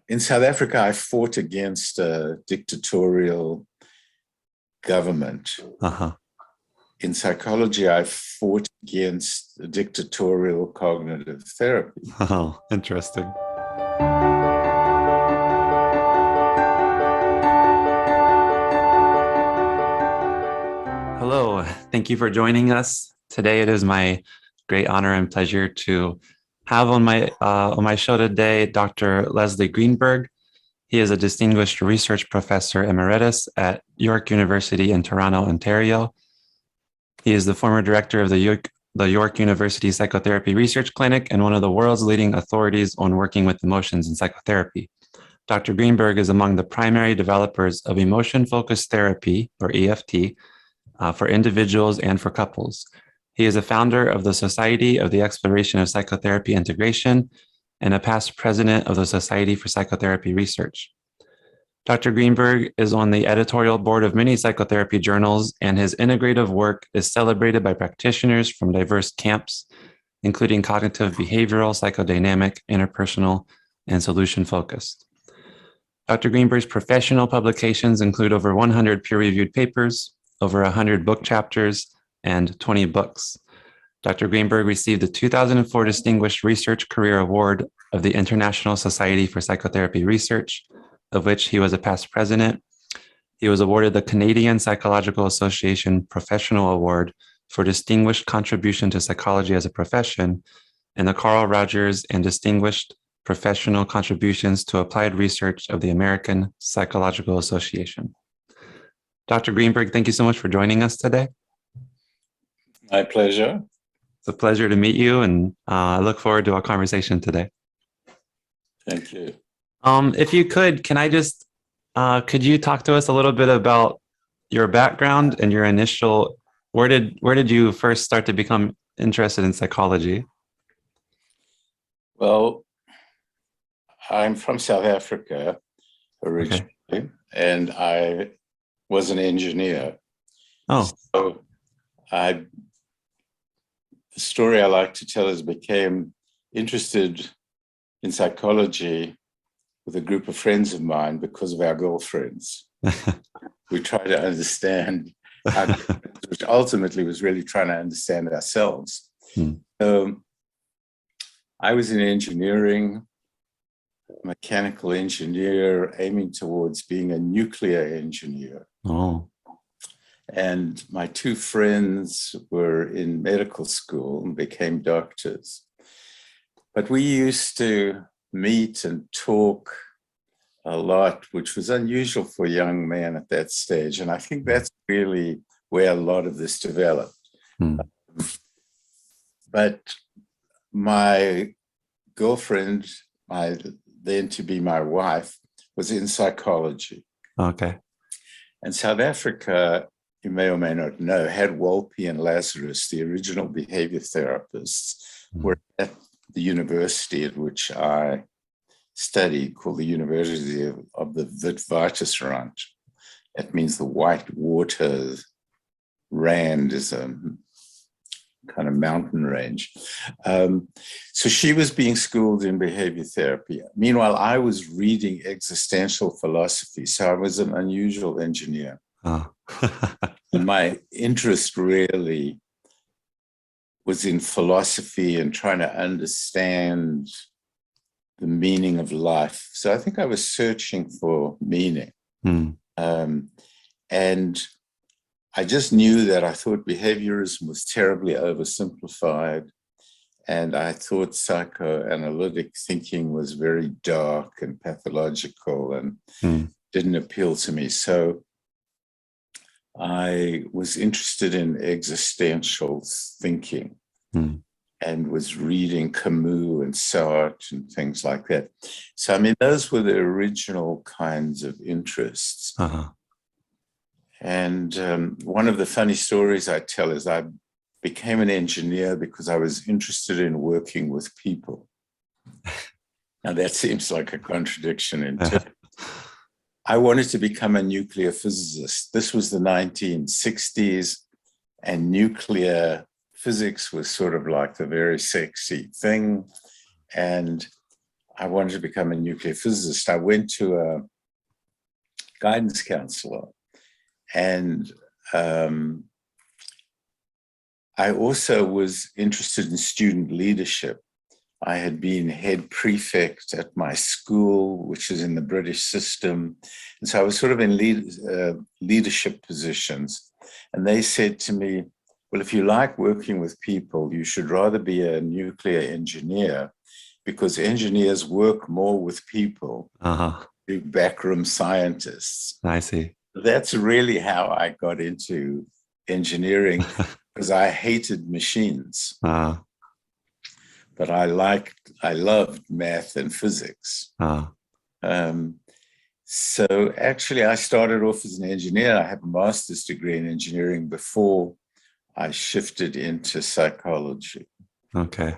In South Africa, I fought against a dictatorial government. Uh-huh. In psychology, I fought against dictatorial cognitive therapy. Oh, interesting. Hello, thank you for joining us. Today it is my great honor and pleasure to have on my show today Dr. Leslie Greenberg. He is a distinguished research professor emeritus at York University in Toronto, Ontario. He is the former director of the York University Psychotherapy Research Clinic and one of the world's leading authorities on working with emotions in psychotherapy. Dr. Greenberg is among the primary developers of emotion-focused therapy, or EFT, for individuals and for couples. He is a founder of the Society of the Exploration of Psychotherapy Integration and a past president of the Society for Psychotherapy Research. Dr. Greenberg is on the editorial board of many psychotherapy journals, and his integrative work is celebrated by practitioners from diverse camps, including cognitive behavioral, psychodynamic, interpersonal, and solution-focused. Dr. Greenberg's professional publications include over 100 peer-reviewed papers, over 100 book chapters, and 20 books. Dr. Greenberg received the 2004 Distinguished Research Career Award of the International Society for Psychotherapy Research, of which he was a past president. He was awarded the Canadian Psychological Association Professional Award for Distinguished Contribution to Psychology as a Profession, and the Carl Rogers and Distinguished Professional Contributions to Applied Research of the American Psychological Association. Dr. Greenberg, thank you so much for joining us today. My pleasure. It's a pleasure to meet you, and I look forward to our conversation today. Thank you. If you could you talk to us a little bit about your background and your initial, where did you first start to become interested in psychology? Well, I'm from South Africa originally, okay. And I was an engineer. Oh. So the story I like to tell is became interested in psychology with a group of friends of mine because of our girlfriends. We try to understand, which ultimately was really trying to understand ourselves. I was in engineering, mechanical engineer, aiming towards being a nuclear engineer. Oh. And my two friends were in medical school and became doctors. But we used to meet and talk a lot, which was unusual for a young man at that stage. And I think that's really where a lot of this developed. But my girlfriend, then to be my wife, was in psychology. Okay. And South Africa, you may or may not know, had Wolpe and Lazarus, the original behavior therapists, were at the university at which I studied, called the University of the Witwatersrand. That means the white water. Rand is a kind of mountain range. So she was being schooled in behavior therapy. Meanwhile, I was reading Existential Philosophy, so I was an unusual engineer. Oh. And my interest really was in philosophy and trying to understand the meaning of life. So I think I was searching for meaning. And I just knew that I thought behaviorism was terribly oversimplified. And I thought psychoanalytic thinking was very dark and pathological and didn't appeal to me. So I was interested in existential thinking and was reading Camus and Sartre and things like that. So, I mean, those were the original kinds of interests. And one of the funny stories I tell is I became an engineer because I was interested in working with people. Now, that seems like a contradiction in terms. I wanted to become a nuclear physicist. This was the 1960s, and nuclear physics was sort of like the very sexy thing. And I wanted to become a nuclear physicist, I went to a guidance counselor, and I also was interested in student leadership. I had been head prefect at my school, which is in the British system. And so I was sort of in leadership positions. And they said to me, well, if you like working with people, you should rather be a nuclear engineer, because engineers work more with people, big backroom scientists. I see. That's really how I got into engineering, because I hated machines. But I loved math and physics. So actually, I started off as an engineer. I have a master's degree in engineering before I shifted into psychology. Okay.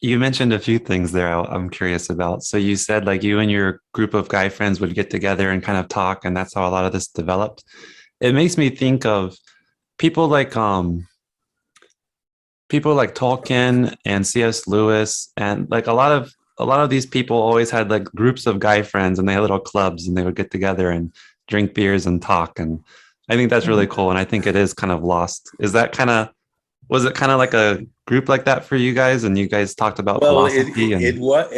You mentioned a few things there I'm curious about. So you said like you and your group of guy friends would get together and kind of talk, and that's how a lot of this developed. It makes me think of people like Tolkien and C.S. Lewis, and like a lot of these people always had like groups of guy friends, and they had little clubs, and they would get together and drink beers and talk. And I think that's really cool. And I think it is kind of lost. Was it kind of like a group like that for you guys? And you guys talked about philosophy? It was,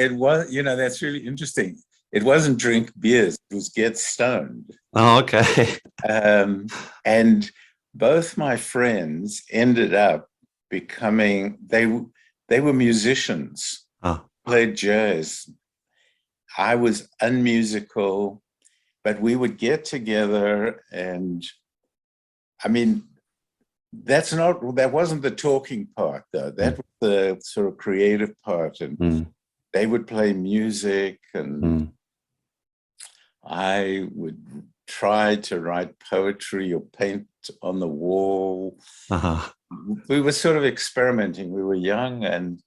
that's really interesting. It wasn't drink beers, it was get stoned. Oh, okay. And both my friends ended up becoming, they were musicians, played jazz. I was unmusical, but we would get together, and I mean, that wasn't the talking part, though. That was the sort of creative part, and they would play music, and I would try to write poetry or paint on the wall. We were sort of experimenting. We were young, and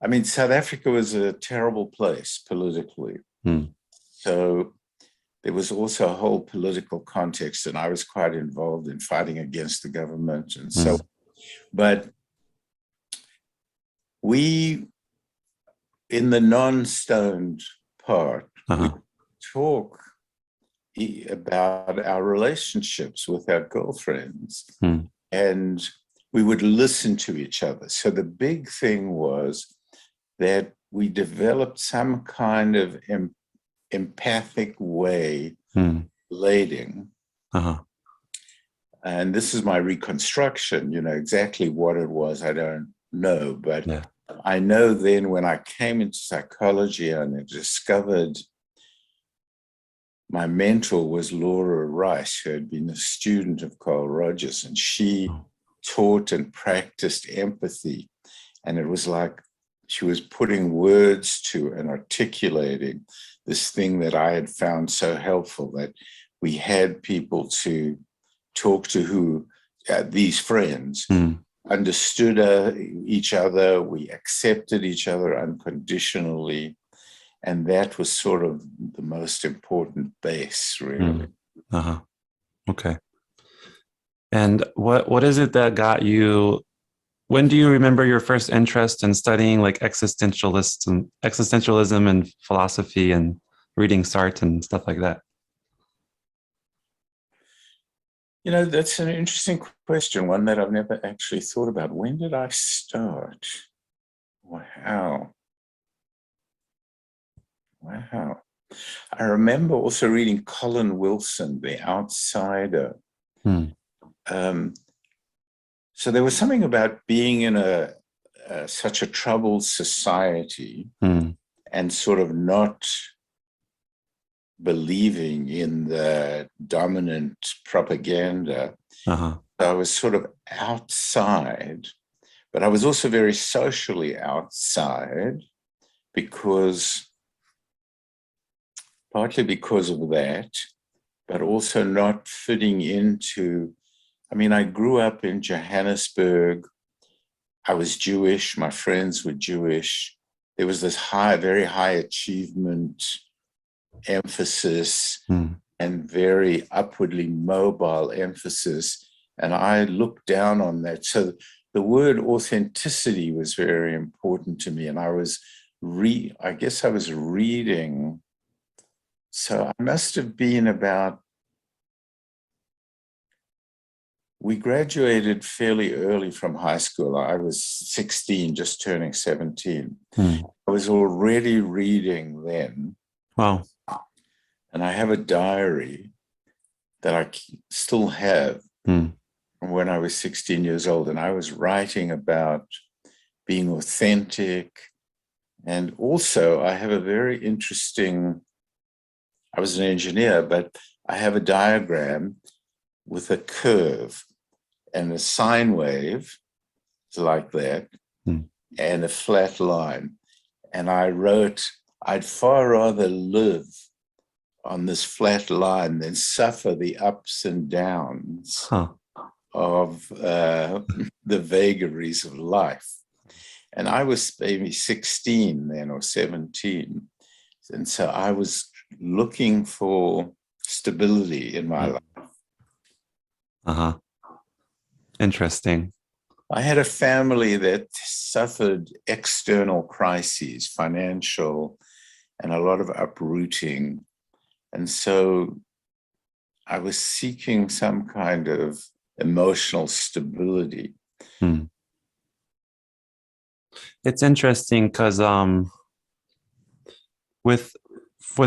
I mean, South Africa was a terrible place politically. So there was also a whole political context, and I was quite involved in fighting against the government and so. But we, in the non-stoned part, we talk about our relationships with our girlfriends, and we would listen to each other. So the big thing was that we developed some kind of empathic way relating. And this is my reconstruction, exactly what it was, I don't know, but I know then when I came into psychology and I discovered my mentor was Laura Rice, who had been a student of Carl Rogers, and she taught and practiced empathy. And it was like she was putting words to and articulating this thing that I had found so helpful, that we had people to talk to who, these friends, understood each other, we accepted each other unconditionally, and that was sort of the most important base, really. Okay. And what is it that got you? When do you remember your first interest in studying like existentialism and philosophy and reading Sartre and stuff like that? That's an interesting question, one that I've never actually thought about. When did I start? Wow. I remember also reading Colin Wilson, The Outsider. So there was something about being in such a troubled society and sort of not believing in the dominant propaganda. So I was sort of outside, but I was also very socially outside, partly because of that, but also not fitting into. I mean, I grew up in Johannesburg. I was Jewish. My friends were Jewish. There was this very high achievement emphasis and very upwardly mobile emphasis. And I looked down on that. So the word authenticity was very important to me. And I was I guess I was reading. So I must have been we graduated fairly early from high school. I was 16, just turning 17. I was already reading then. Wow. And I have a diary that I still have from when I was 16 years old. And I was writing about being authentic. And also, I have a very interesting, I was an engineer, but I have a diagram with a curve and a sine wave like that and a flat line. And I wrote, I'd far rather live on this flat line than suffer the ups and downs of the vagaries of life. And I was maybe 16 then or 17. And so I was looking for stability in my life. Interesting. I had a family that suffered external crises, financial, and a lot of uprooting. And so I was seeking some kind of emotional stability. It's interesting because with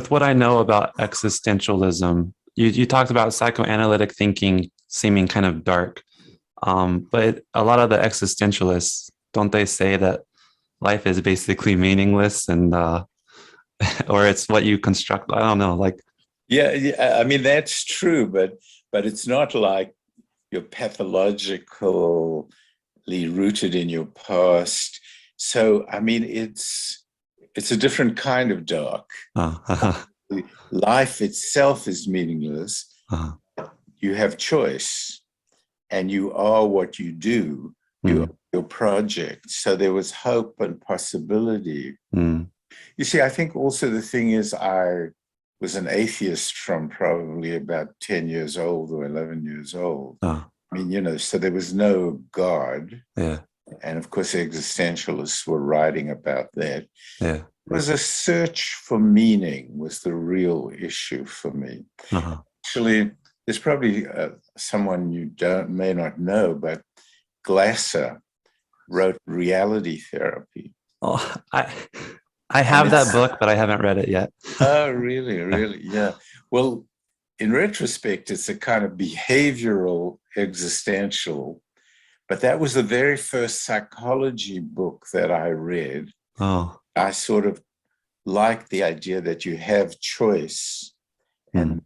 what I know about existentialism, you talked about psychoanalytic thinking seeming kind of dark. But a lot of the existentialists, don't they say that life is basically meaningless and or it's what you construct? I don't know. Like, yeah, I mean that's true, but it's not like you're pathologically rooted in your past. So I mean, it's a different kind of dark. Life itself is meaningless. You have choice. And you are what you do, your project. So there was hope and possibility. You see, I think also the thing is I was an atheist from probably about 10 years old or 11 years old. I mean, so there was no God. Yeah. And of course, existentialists were writing about that. Yeah. It was a search for meaning was the real issue for me. Actually, there's probably someone you may not know, but Glasser wrote Reality Therapy. Oh, I have that book, but I haven't read it yet. Oh, really? Really? Yeah. Well, in retrospect, it's a kind of behavioral existential, but that was the very first psychology book that I read. I sort of liked the idea that you have choice and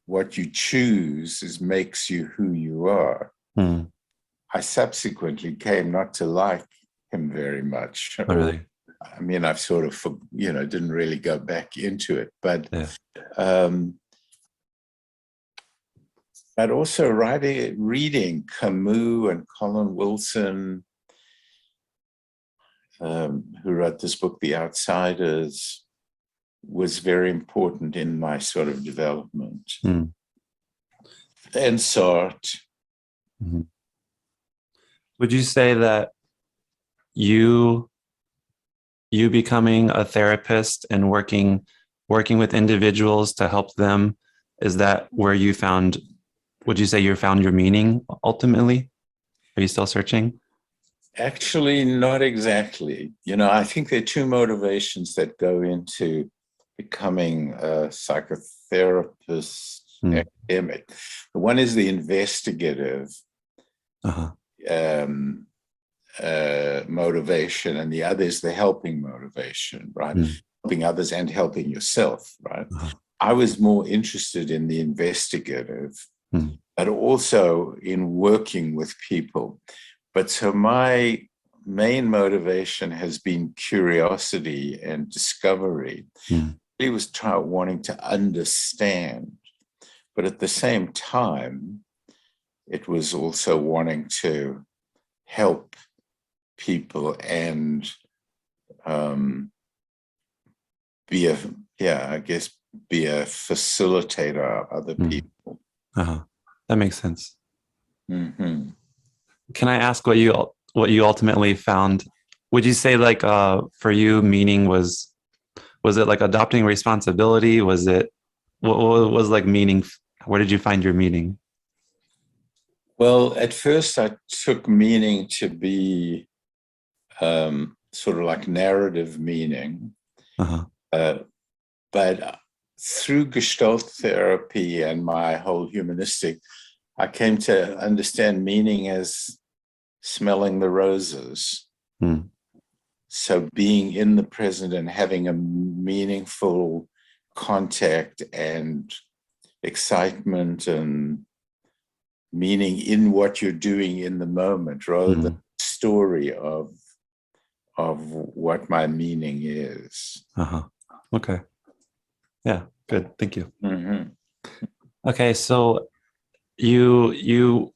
what you choose makes you who you are. I subsequently came not to like him very much. Really? I mean, I've sort of, didn't really go back into it, but also reading Camus and Colin Wilson, who wrote this book, The Outsiders, was very important in my sort of development. And Sartre. Would you say that you becoming a therapist and working with individuals to help them, is that where you found, would you say you found your meaning ultimately? Are you still searching? Actually, not exactly. I think there are two motivations that go into becoming a psychotherapist, academic. One is the investigative motivation, and the other is the helping motivation, right? Helping others and helping yourself, right? I was more interested in the investigative, but also in working with people. But so my main motivation has been curiosity and discovery. He was wanting to understand, but at the same time, it was also wanting to help people and be a facilitator of other people. That makes sense. Can I ask what you ultimately found would you say like for you, meaning was it like adopting responsibility? Was it what was like meaning? Where did you find your meaning? Well, at first I took meaning to be sort of like narrative meaning, Uh-huh. uh, but through Gestalt therapy and my whole humanistic, I came to understand meaning as smelling the roses. Hmm. So being in the present and having a meaningful contact and excitement and meaning in what you're doing in the moment, rather than Hmm. the story of what my meaning is. Uh-huh. Okay. Yeah, good. Thank you. Mm-hmm. Okay, so you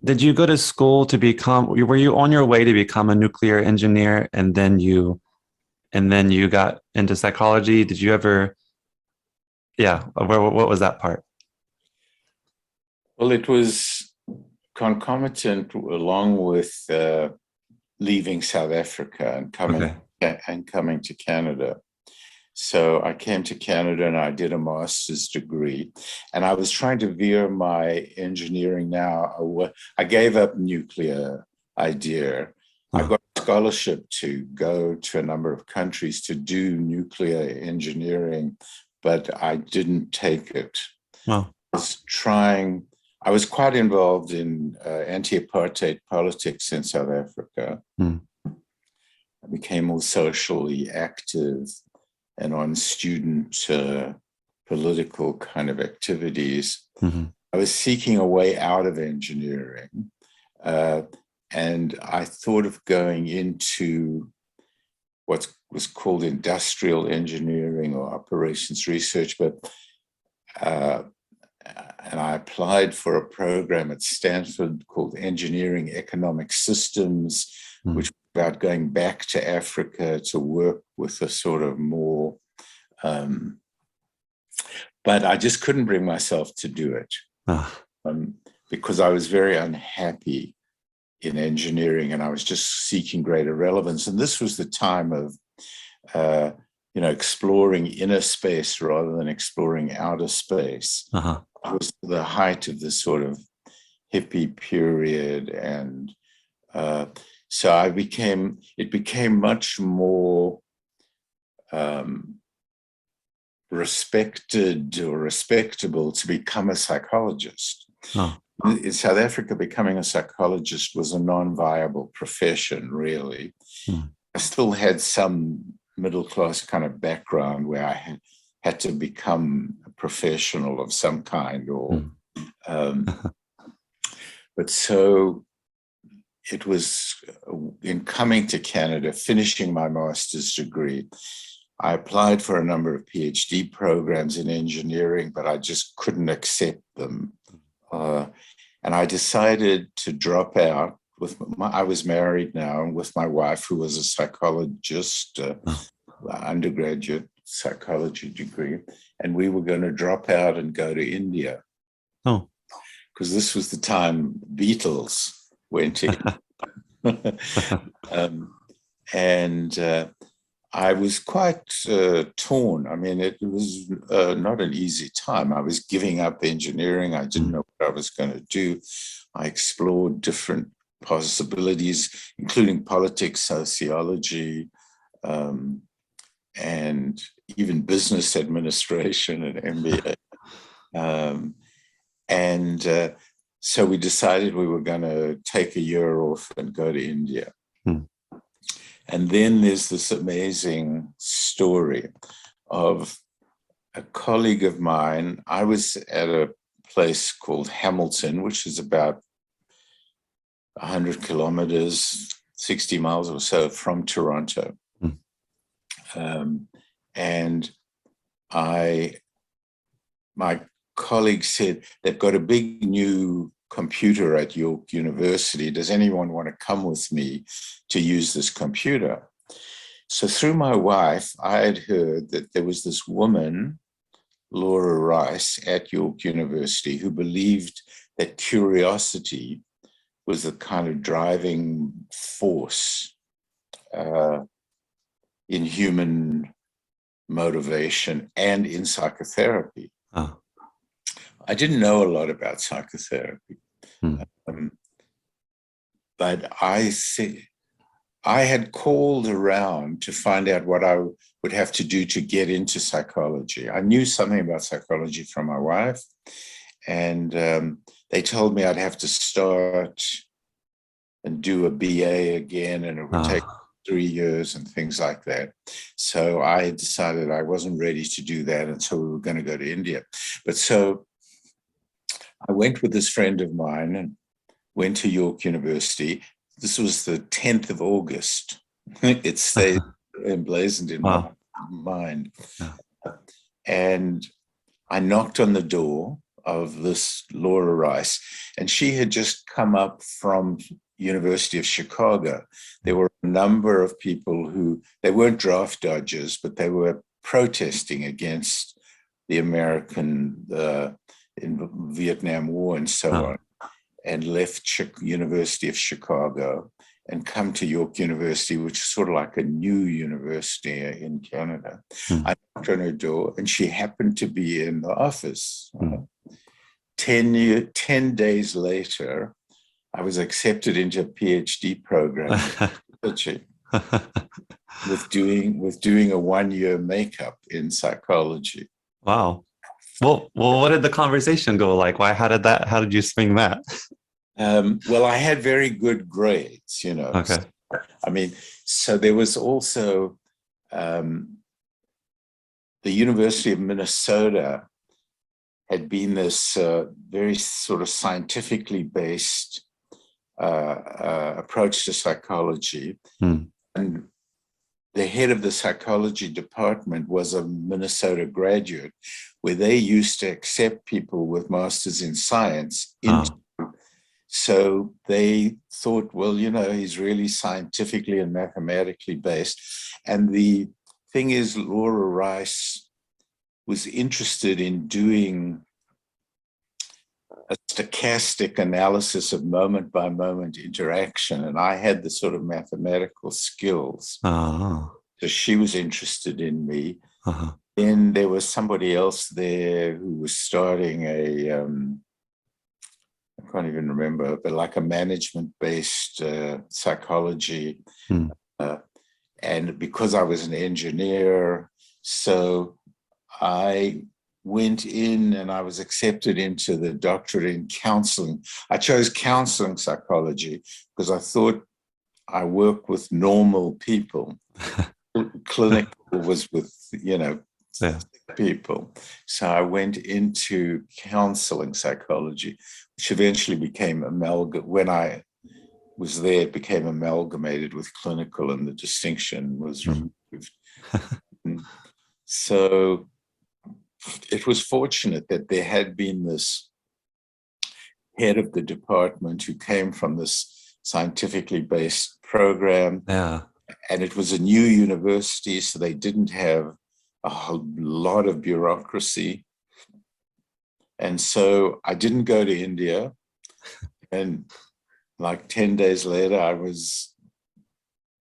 did you go to school to become were you on your way to become a nuclear engineer and then you got into psychology? Did you ever yeah, what was that part? Well, it was concomitant along with leaving South Africa Okay. and coming to Canada. So I came to Canada and I did a master's degree, and I was trying to veer my engineering now. I gave up nuclear idea. I Uh, got a scholarship to go to a number of countries to do nuclear engineering, but I didn't take it. well, I was quite involved in anti-apartheid politics in South Africa. hmm, I became more socially active and on student political kind of activities. mhm, I was seeking a way out of engineering. Uh, and I thought of going into what was called industrial engineering or operations research, but and I applied for a program at Stanford called Engineering Economic Systems, hmm, which was about going back to Africa to work with a sort of more, but I just couldn't bring myself to do it uh, um, because I was very unhappy in engineering and I was just seeking greater relevance. And this was the time of, uh, exploring inner space rather than exploring outer space. uh-huh. It was the height of the sort of hippie period, and so it became much more respected or respectable to become a psychologist. Oh, In South Africa, becoming a psychologist was a non-viable profession, really. hmm, I still had some middle-class kind of background where I had to become a professional of some kind, or hmm, um, but so it was in coming to Canada, finishing my master's degree. I applied for a number of PhD programs in engineering, but I just couldn't accept them. And I decided to drop out. I was married now with my wife, who was a psychologist, oh, undergraduate psychology degree, and we were going to drop out and go to India oh. because this was the time Beatles went in. um, and I was quite torn. I mean, it was not an easy time. I was giving up engineering. I didn't Hmm, know what I was going to do. I explored different possibilities, including politics, sociology, um, and even business administration at MBA. Um, and so we decided we were going to take a year off and go to India. hmm, And then there's this amazing story of a colleague of mine. I was at a place called Hamilton, which is about 100 kilometers, 60 miles or so from Toronto. hmm, Um, and my colleague said, they've got a big new computer at York University. Does anyone want to come with me to use this computer? So through my wife, I had heard that there was this woman, Laura Rice, at York University, who believed that curiosity was the kind of driving force uh, in human motivation and in psychotherapy. Oh. I didn't know a lot about psychotherapy, Hmm. but I had called around to find out what I would have to do to get into psychology. I knew something about psychology from my wife, and they told me I'd have to start and do a BA again, and it would take 3 years and things like that. So I decided I wasn't ready to do that, and so we were going to go to India. But so I went with this friend of mine and went to York University. This was the 10th of August. It stayed emblazoned in my mind. Yeah. And I knocked on the door of this Laura Rice, and she had just come up from University of Chicago. There were a number of people who, they weren't draft dodgers, but they were protesting against the American in Vietnam War and so on, and left University of Chicago and come to York University, which is sort of like a new university in Canada. I knocked on her door, and she happened to be in the office. 10 days later, I was accepted into a PhD program with doing a 1-year makeup in psychology. Wow. Well, what did the conversation go like? How did you swing that? Well, I had very good grades, you know. Okay. I mean, so there was also the University of Minnesota had been this very sort of scientifically based approach to psychology. And the head of the psychology department was a Minnesota graduate, where they used to accept people with masters in science into. So they thought, well, you know, he's really scientifically and mathematically based. And the thing is, Laura Rice was interested in doing a stochastic analysis of moment by moment interaction. And I had the sort of mathematical skills. So she was interested in me. Then there was somebody else there who was starting a, I can't even remember, but like a management-based psychology. And because I was an engineer, so I went in and I was accepted into the doctorate in counseling. I chose counseling psychology because I thought I work with normal people. Clinical was with, you know, people. So I went into counseling psychology, which eventually became when I was there, it became amalgamated with clinical, and the distinction was removed. So it was fortunate that there had been this head of the department who came from this scientifically based program. And it was a new university, so they didn't have a lot of bureaucracy. And so I didn't go to India. And like 10 days later,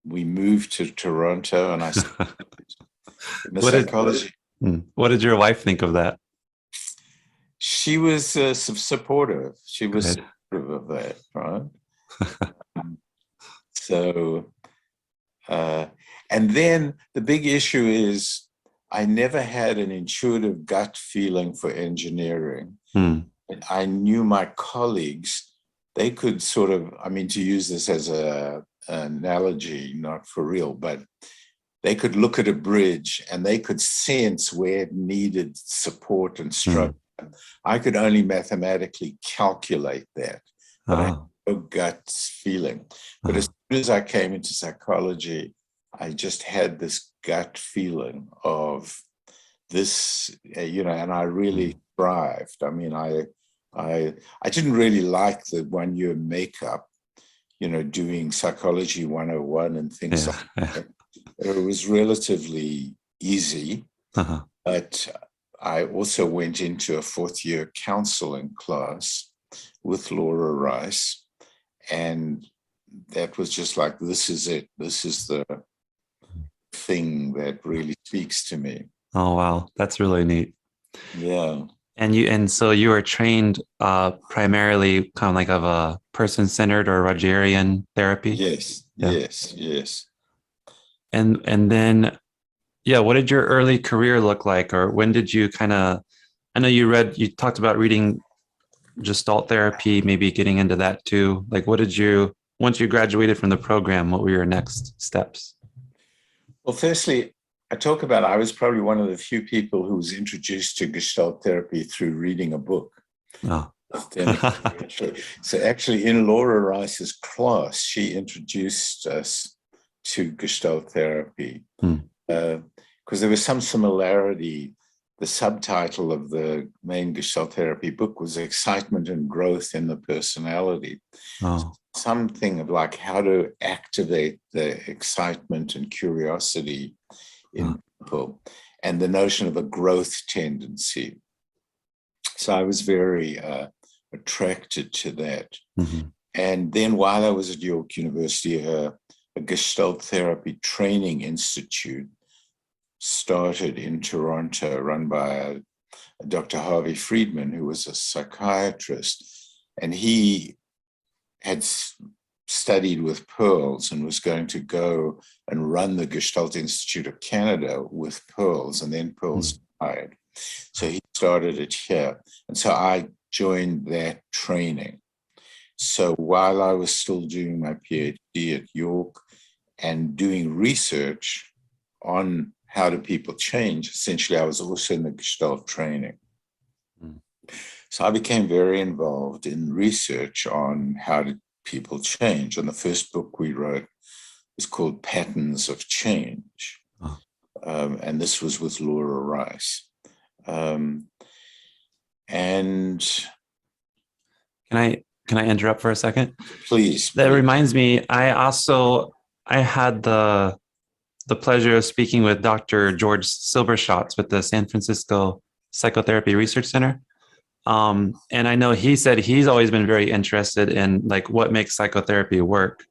we moved to Toronto, and I studied psychology. What did your wife think of that? She was supportive. She was supportive of that, right? So, and then the big issue is I never had an intuitive gut feeling for engineering. And I knew my colleagues, they could sort of, I mean, to use this as an analogy, not for real, but they could look at a bridge and they could sense where it needed support and structure. I could only mathematically calculate that, but I had no gut feeling. But as soon as I came into psychology, I just had this gut feeling of this, you know, and I really thrived. I mean, I didn't really like the 1-year makeup, you know, doing psychology 101 and things like that. It was relatively easy, but I also went into a 4th-year counseling class with Laura Rice, and that was just like, this is it. This is the thing that really speaks to me. Oh, wow. That's really neat. Yeah. And so you were trained primarily kind of like of a person-centered or Rogerian therapy. Yes. Yeah. Yes. Yes. And then, yeah, what did your early career look like? Or when did you kind of, I know you talked about reading Gestalt therapy, maybe getting into that too. Like, once you graduated from the program, what were your next steps? Well, firstly, I was probably one of the few people who was introduced to Gestalt therapy through reading a book. Oh. So actually in Laura Rice's class, she introduced us to Gestalt therapy because there was some similarity. The subtitle of the main Gestalt therapy book was Excitement and Growth in the Personality. Oh. Something of like how to activate the excitement and curiosity in people, and the notion of a growth tendency. So I was very attracted to that. Mm-hmm. And then while I was at York University, a Gestalt therapy training institute started in Toronto, run by a Dr. Harvey Friedman, who was a psychiatrist. And he had studied with Pearls and was going to go and run the Gestalt Institute of Canada with Pearls, and then Pearls died. So he started it here. And so I joined that training. So while I was still doing my PhD at York and doing research on how do people change, essentially I was also in the Gestalt training. So I became very involved in research on how do people change. And the first book we wrote was called Patterns of Change. And this was with Laura Rice. And Can I interrupt for a second? Please. That reminds me, I had the pleasure of speaking with Dr. George Silberschatz with the San Francisco Psychotherapy Research Center. And I know he said he's always been very interested in like what makes psychotherapy work.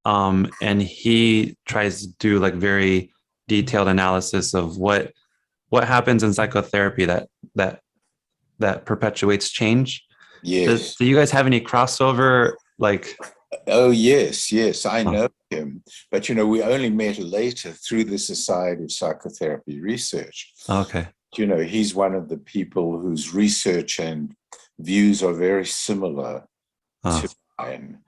And he tries to do like very detailed analysis of what happens in psychotherapy that perpetuates change. Yes. Do you guys have any crossover? Like, oh yes, I know him, but we only met later through the Society of Psychotherapy Research. Okay. He's one of the people whose research and views are very similar to mine.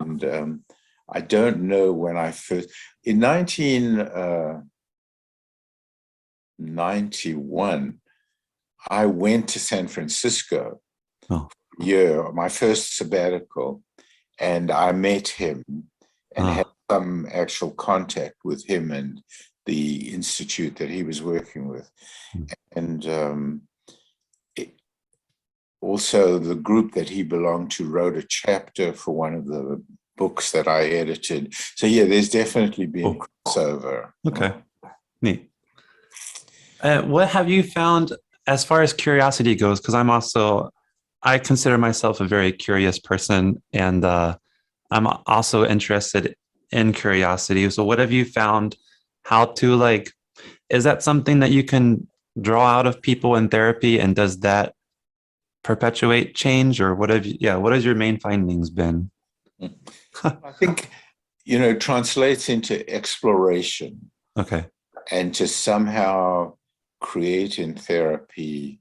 And I don't know when I first, in 1991, I went to San Francisco year, my first sabbatical, and I met him and had some actual contact with him and the institute that he was working with. And also the group that he belonged to wrote a chapter for one of the books that I edited. So yeah, there's definitely been crossover. Okay, neat. What have you found as far as curiosity goes? Because I consider myself a very curious person, and I'm also interested in curiosity. So what have you found? How to is that something that you can draw out of people in therapy, and does that perpetuate change, or what has your main findings been? I think, translates into exploration. Okay. And to somehow create in therapy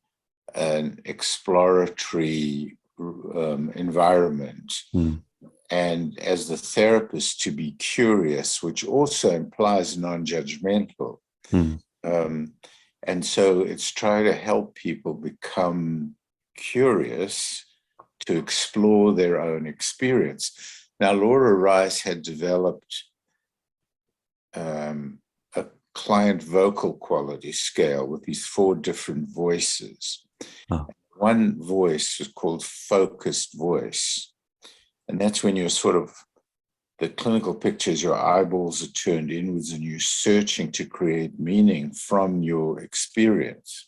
an exploratory environment. And as the therapist, to be curious, which also implies non-judgmental. And so it's trying to help people become curious to explore their own experience. Now, Laura Rice had developed a client vocal quality scale with these 4 different voices. One voice is called focused voice. And that's when you're the clinical picture is your eyeballs are turned inwards and you're searching to create meaning from your experience.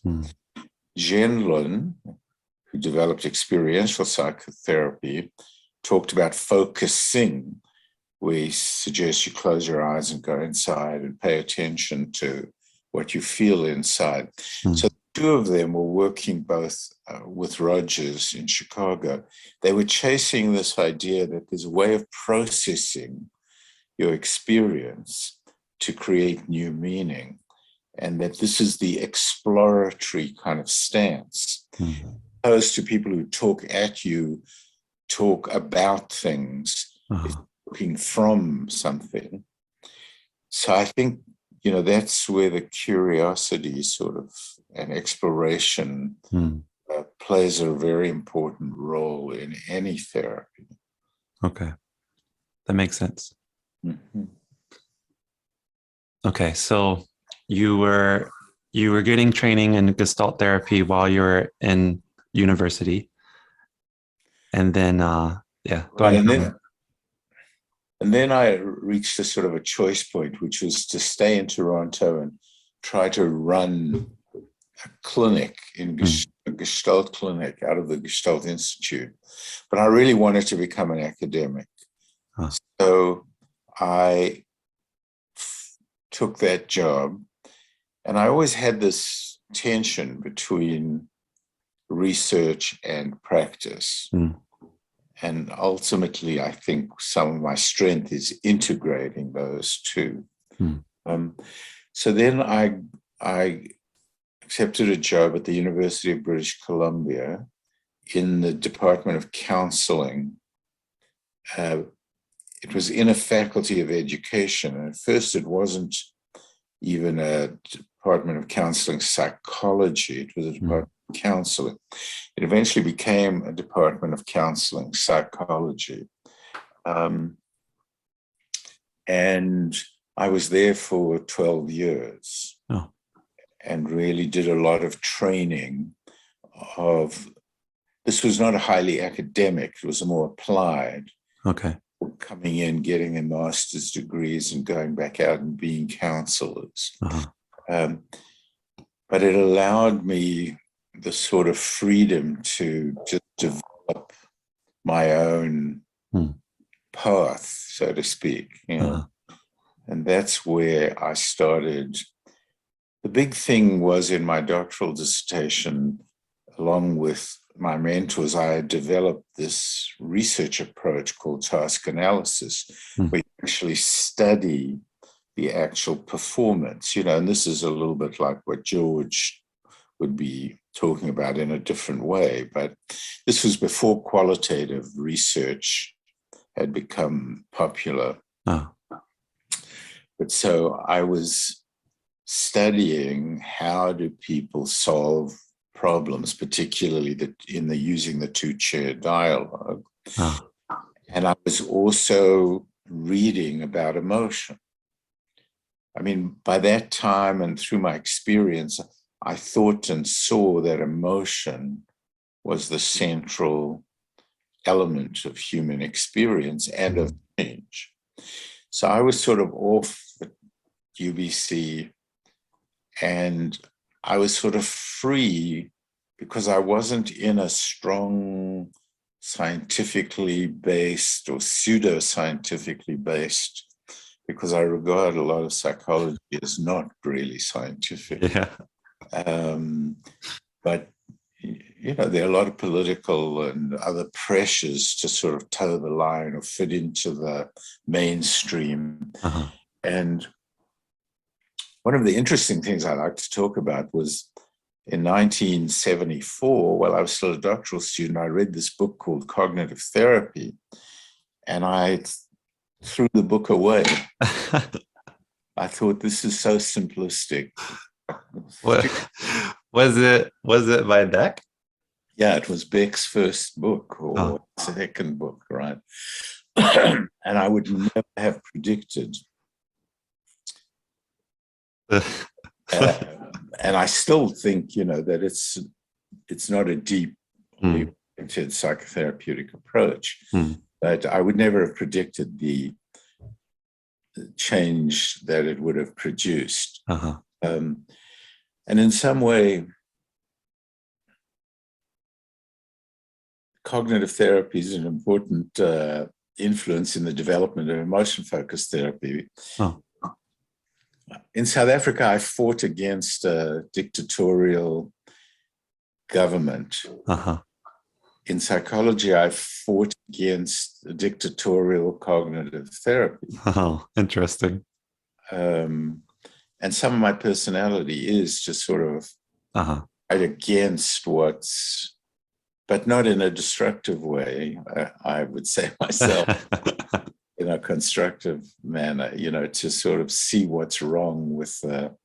Jen Lin, who developed experiential psychotherapy, talked about focusing, we suggest you close your eyes and go inside and pay attention to what you feel inside. So the two of them were working both with Rogers in Chicago. They were chasing this idea that there's a way of processing your experience to create new meaning, and that this is the exploratory kind of stance, opposed to people who talk at you, talk about things, looking from something. So I think, that's where the curiosity sort of and exploration plays a very important role in any therapy. Okay. That makes sense. Mm-hmm. Okay. So you were getting training in Gestalt therapy while you were in university. And then, go ahead. And then I reached a sort of a choice point, which was to stay in Toronto and try to run a clinic a Gestalt clinic out of the Gestalt Institute. But I really wanted to become an academic. So I took that job, and I always had this tension between research and practice. And ultimately, I think some of my strength is integrating those two. So then I accepted a job at the University of British Columbia in the Department of Counseling. It was in a faculty of education. And at first, it wasn't even a Department of Counseling Psychology. It was a Department of Counseling. It eventually became a Department of Counseling Psychology. And I was there for 12 years and really did a lot of training this was not a highly academic, it was more applied. Okay. Coming in, getting a master's degrees and going back out and being counselors. But it allowed me the sort of freedom to just develop my own path, so to speak. And that's where I started. The big thing was in my doctoral dissertation, along with my mentors, I had developed this research approach called task analysis, where you actually study the actual performance, and this is a little bit like what George would be talking about in a different way, but this was before qualitative research had become popular. But so I was studying how do people solve problems, particularly using the two-chair dialogue. And I was also reading about emotion. I mean, by that time and through my experience, I thought and saw that emotion was the central element of human experience and of change. So I was sort of off at UBC, and I was sort of free because I wasn't in a strong scientifically based or pseudo-scientifically based, because I regard a lot of psychology as not really scientific. But, there are a lot of political and other pressures to sort of toe the line or fit into the mainstream. And one of the interesting things I like to talk about was in 1974, while I was still a doctoral student, I read this book called Cognitive Therapy, and I threw the book away. I thought, this is so simplistic. What was it by Beck? Yeah, it was Beck's first book or second book, right? And I would never have predicted. And I still think, that it's not a deep oriented psychotherapeutic approach, but I would never have predicted the change that it would have produced. And in some way, cognitive therapy is an important influence in the development of emotion-focused therapy. Oh. In South Africa, I fought against a dictatorial government. Uh-huh. In psychology, I fought against a dictatorial cognitive therapy. Oh, interesting. And some of my personality is just sort of Uh-huh. fight against but not in a destructive way, I would say myself, in a constructive manner, to sort of see what's wrong with the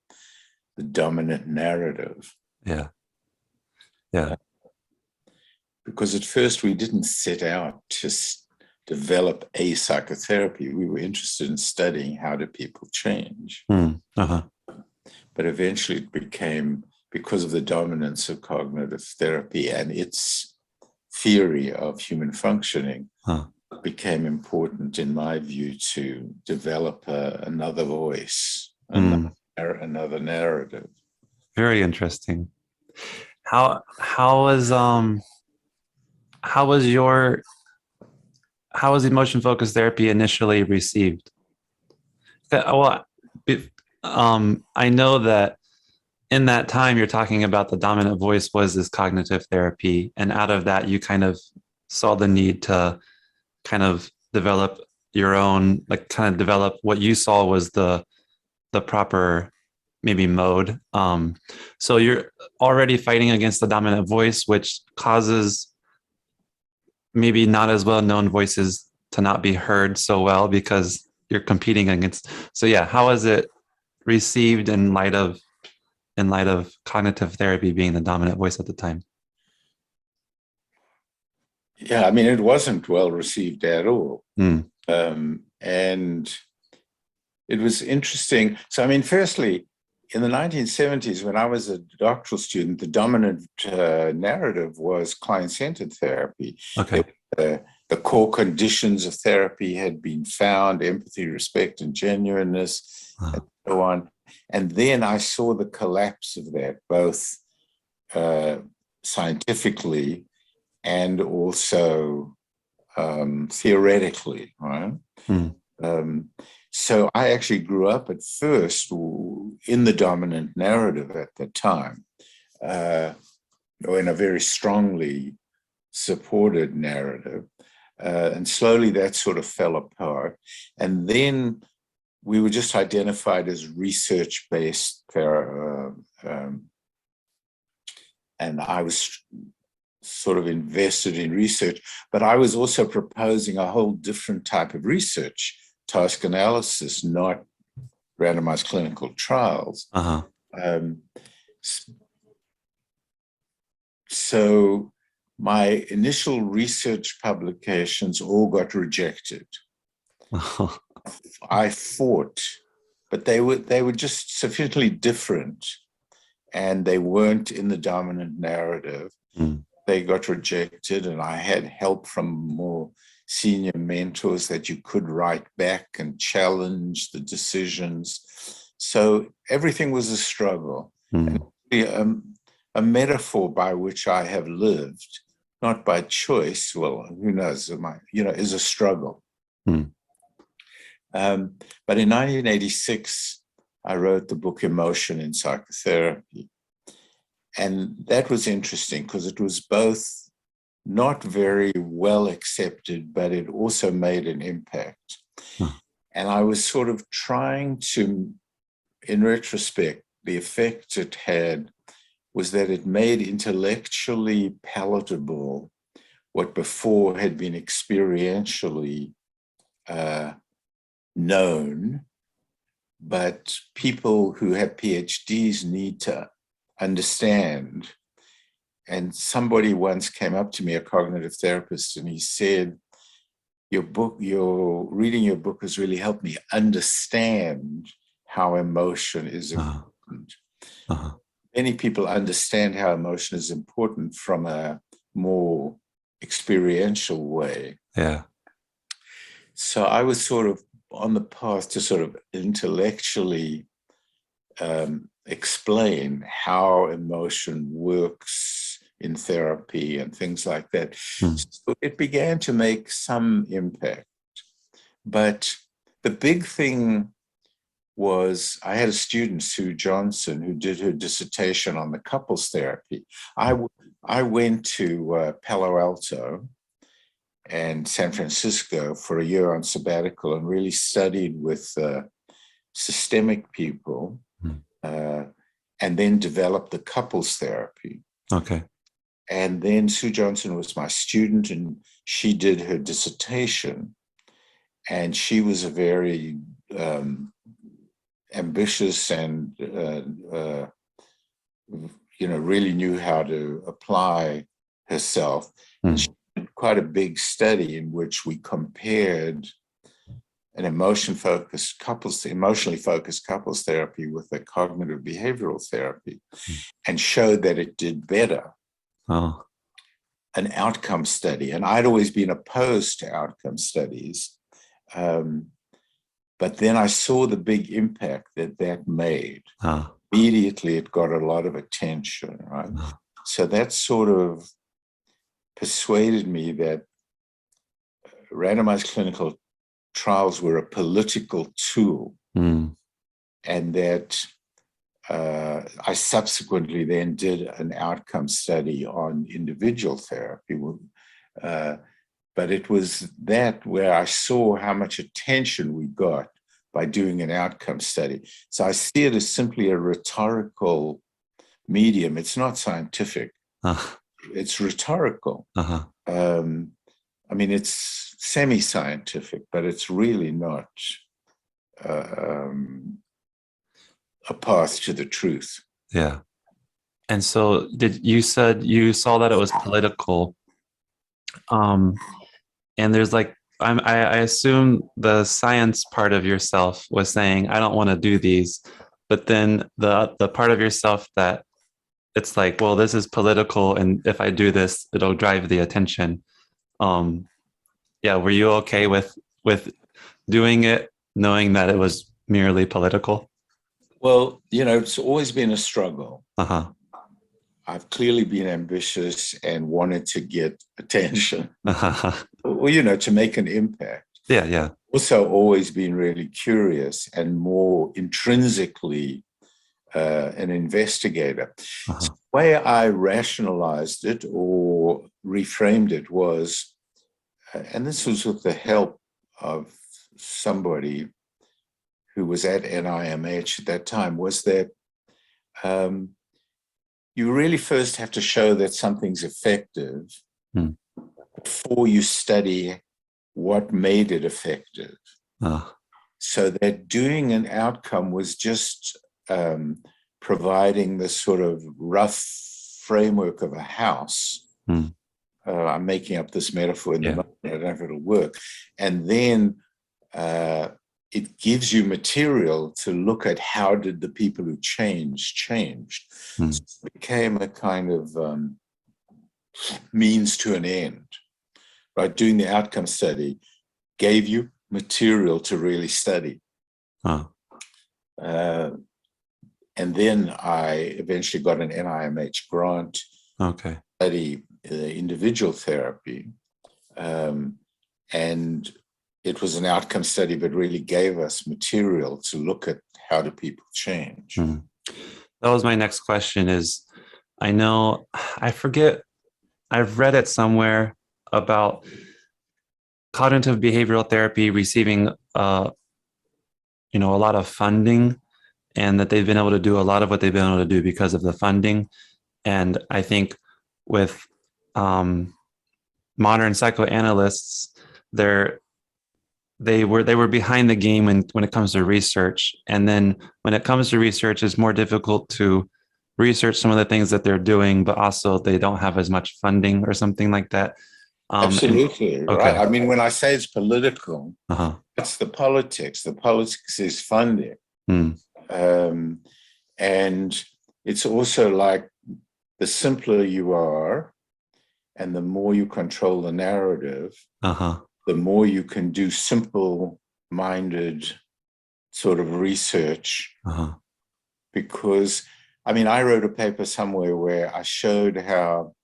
dominant narrative. Yeah. Yeah. Because at first we didn't set out to develop a psychotherapy. We were interested in studying how do people change. Uh-huh. But eventually it became, because of the dominance of cognitive therapy and its theory of human functioning, it became important, in my view, to develop another voice, another narrative. Very interesting. How was emotion focused therapy initially received? Well, I know that in that time you're talking about the dominant voice was this cognitive therapy, and out of that you kind of saw the need to kind of develop your own, like kind of develop what you saw was the proper maybe mode. So you're already fighting against the dominant voice, which causes maybe not as well-known voices to not be heard so well because you're competing against. So yeah, how is it received in light of cognitive therapy being the dominant voice at the time? Yeah, I mean, it wasn't well received at all. And it was interesting. So, I mean, firstly, in the 1970s, when I was a doctoral student, the dominant narrative was client-centered therapy. Okay. The core conditions of therapy had been found: empathy, respect, and genuineness, and so on. And then I saw the collapse of that, both scientifically and also theoretically, right? So I actually grew up at first in the dominant narrative at the time, or in a very strongly supported narrative. And slowly that sort of fell apart. And then we were just identified as research-based therapy. And I was sort of invested in research, but I was also proposing a whole different type of research, task analysis, not randomized clinical trials. So my initial research publications all got rejected. I fought, but they were just sufficiently different, and they weren't in the dominant narrative. They got rejected, and I had help from more senior mentors that you could write back and challenge the decisions. So everything was a struggle. And a metaphor by which I have lived, not by choice, well, who knows, is a struggle. But in 1986, I wrote the book Emotion in Psychotherapy. And that was interesting because it was both not very well accepted, but it also made an impact. And I was sort of trying to, in retrospect, the effect it had was that it made intellectually palatable what before had been experientially known, but people who have PhDs need to understand. And somebody once came up to me, a cognitive therapist, and he said, reading your book has really helped me understand how emotion is important. Many people understand how emotion is important from a more experiential way. Yeah. So I was sort of on the path to sort of intellectually explain how emotion works in therapy and things like that. So it began to make some impact. But the big thing was I had a student, Sue Johnson, who did her dissertation on the couples therapy. I went to Palo Alto and San Francisco for a year on sabbatical and really studied with systemic people, and then developed the couples therapy. Okay. And then Sue Johnson was my student, and she did her dissertation. And she was a very ambitious and, really knew how to apply herself. And she did quite a big study in which we compared an emotionally focused couples therapy with a cognitive behavioral therapy, and showed that it did better. Oh. An outcome study. And I'd always been opposed to outcome studies. But then I saw the big impact that made. Immediately, it got a lot of attention, right? So that sort of persuaded me that randomized clinical trials were a political tool, and that I subsequently then did an outcome study on individual therapy. But it was that where I saw how much attention we got by doing an outcome study. So I see it as simply a rhetorical medium. It's not scientific. It's rhetorical. I mean, it's semi-scientific, but it's really not a path to the truth. Yeah. And so you said you saw that it was political. And there's like, I assume the science part of yourself was saying, I don't want to do these. But then the part of yourself that it's like, well, this is political, and if I do this, it'll drive the attention. Yeah, were you okay with doing it, knowing that it was merely political? Well, it's always been a struggle. I've clearly been ambitious and wanted to get attention, or, to make an impact. Yeah. Also always been really curious and more intrinsically an investigator. So the way I rationalized it or reframed it was, and this was with the help of somebody who was at NIMH at that time, was that you really first have to show that something's effective before you study what made it effective. So that doing an outcome was just providing this sort of rough framework of a house. I'm making up this metaphor in the moment. I don't know if it'll work. And then it gives you material to look at how did the people who changed. So it became a kind of means to an end, right? Doing the outcome study gave you material to really study. And then I eventually got an NIMH grant to study individual therapy. And it was an outcome study, but really gave us material to look at how do people change. That was my next question is, I forget, I've read it somewhere about cognitive behavioral therapy receiving, a lot of funding, and that they've been able to do a lot of what they've been able to do because of the funding. And I think with modern psychoanalysts, they were behind the game when it comes to research. And then when it comes to research, it's more difficult to research some of the things that they're doing, but also they don't have as much funding or something like that. Absolutely, right. I mean, when I say it's political, that's the politics. The politics is funding. And it's also like the simpler you are and the more you control the narrative, the more you can do simple-minded sort of research. Because, I mean, I wrote a paper somewhere where I showed how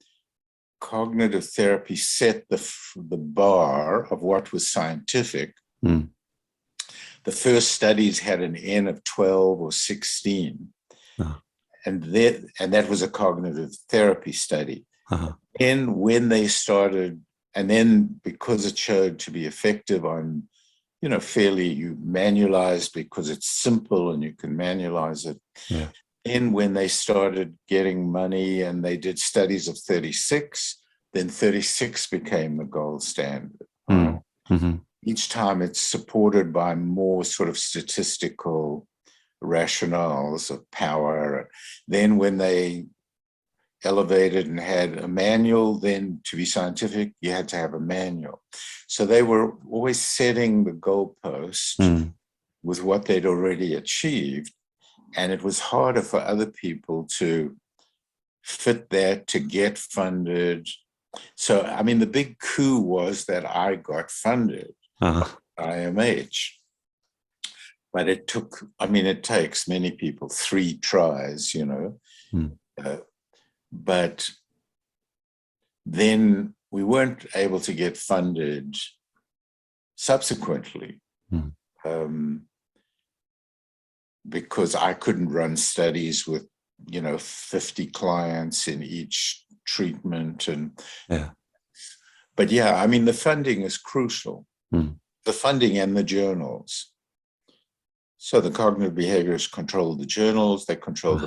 cognitive therapy set the bar of what was scientific Mm. The first studies had an N of 12 or 16. Uh-huh. And that was a cognitive therapy study. Uh-huh. And when they started, and then because it showed to be effective on, fairly, you manualize because it's simple and you can manualize it. Yeah. And when they started getting money and they did studies of 36, then 36 became the gold standard. Mm. Mm-hmm. Each time it's supported by more sort of statistical rationales of power. Then when they elevated and had a manual, then to be scientific, you had to have a manual. So they were always setting the goalpost with what they'd already achieved. And it was harder for other people to fit that, to get funded. So, I mean, the big coup was that I got funded by IMH. But it takes many people 3 tries, but then we weren't able to get funded subsequently because I couldn't run studies with, 50 clients in each treatment. But yeah, I mean, the funding is crucial. The funding and the journals. So the cognitive behaviorists control the journals, they control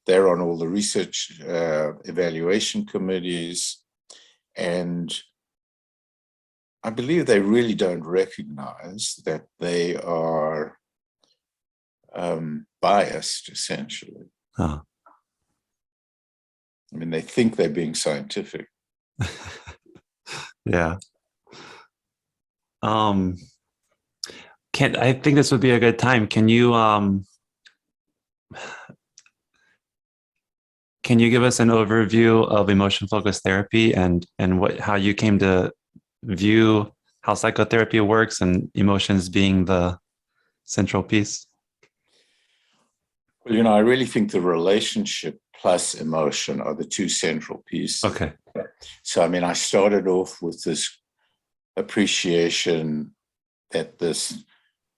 they're on all the research evaluation committees. And I believe they really don't recognize that they are biased, essentially. I mean, they think they're being scientific. Yeah. I think this would be a good time. Can you give us an overview of emotion-focused therapy and how you came to view how psychotherapy works and emotions being the central piece? Well, I really think the relationship plus emotion are the 2 central pieces. Okay. So, I mean, I started off with this appreciation that the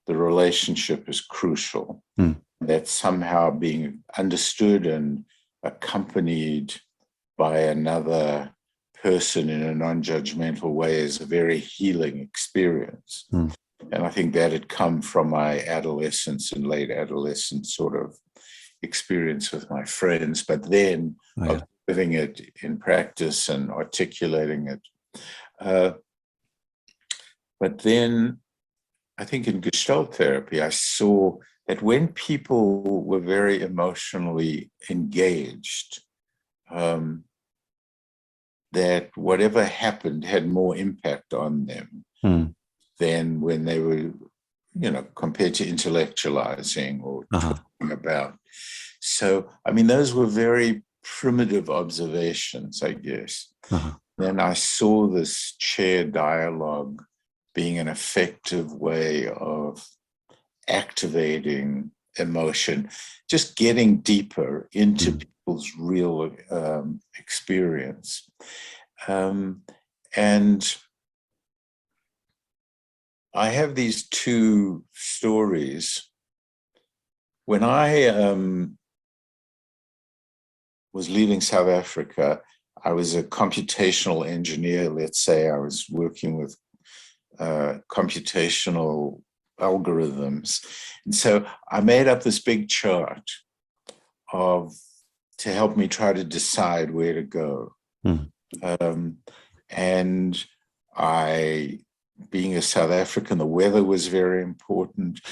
relationship is crucial, that somehow being understood and accompanied by another person in a non-judgmental way is a very healing experience. And I think that had come from my adolescence and late adolescence sort of experience with my friends, but then of living it in practice and articulating it. But then I think in Gestalt therapy, I saw that when people were very emotionally engaged, that whatever happened had more impact on them than when they were, compared to intellectualizing or talking about. So, I mean, those were very primitive observations, I guess. Then I saw this chair dialogue being an effective way of activating emotion, just getting deeper into people's real experience. And I have these 2 stories. When I was leaving South Africa, I was a computational engineer, let's say. I was working with computational algorithms. And so I made up this big chart to help me try to decide where to go. And being a South African, the weather was very important.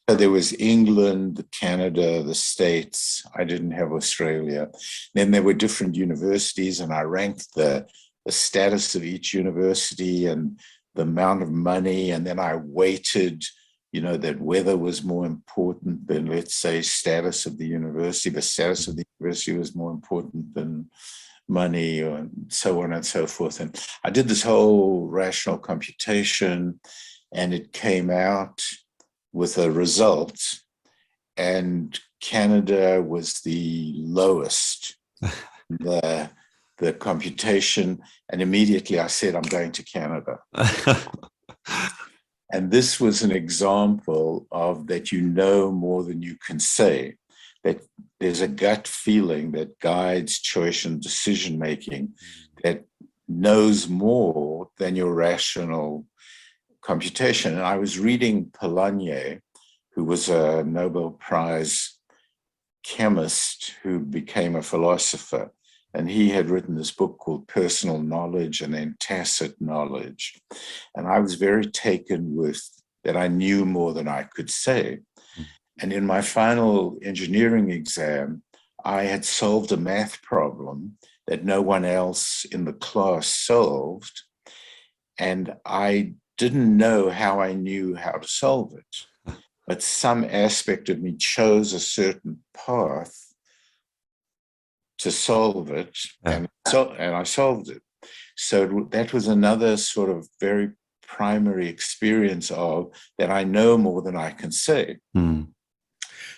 So there was England, Canada, the States. I didn't have Australia. Then there were different universities, and I ranked the status of each university and the amount of money. And then I weighted, that weather was more important than, let's say, status of the university. The status of the university was more important than money, and so on and so forth. And I did this whole rational computation, and it came out with a result, and Canada was the lowest, the computation. And immediately I said, I'm going to Canada. And this was an example of that you know more than you can say, that there's a gut feeling that guides choice and decision making that knows more than your rational computation. And I was reading Polanyi, who was a Nobel Prize chemist who became a philosopher. And he had written this book called Personal Knowledge and then Tacit Knowledge. And I was very taken with that I knew more than I could say. And in my final engineering exam, I had solved a math problem that no one else in the class solved. And I didn't know how I knew how to solve it. But some aspect of me chose a certain path to solve it, and I solved it. So that was another sort of very primary experience of that I know more than I can say.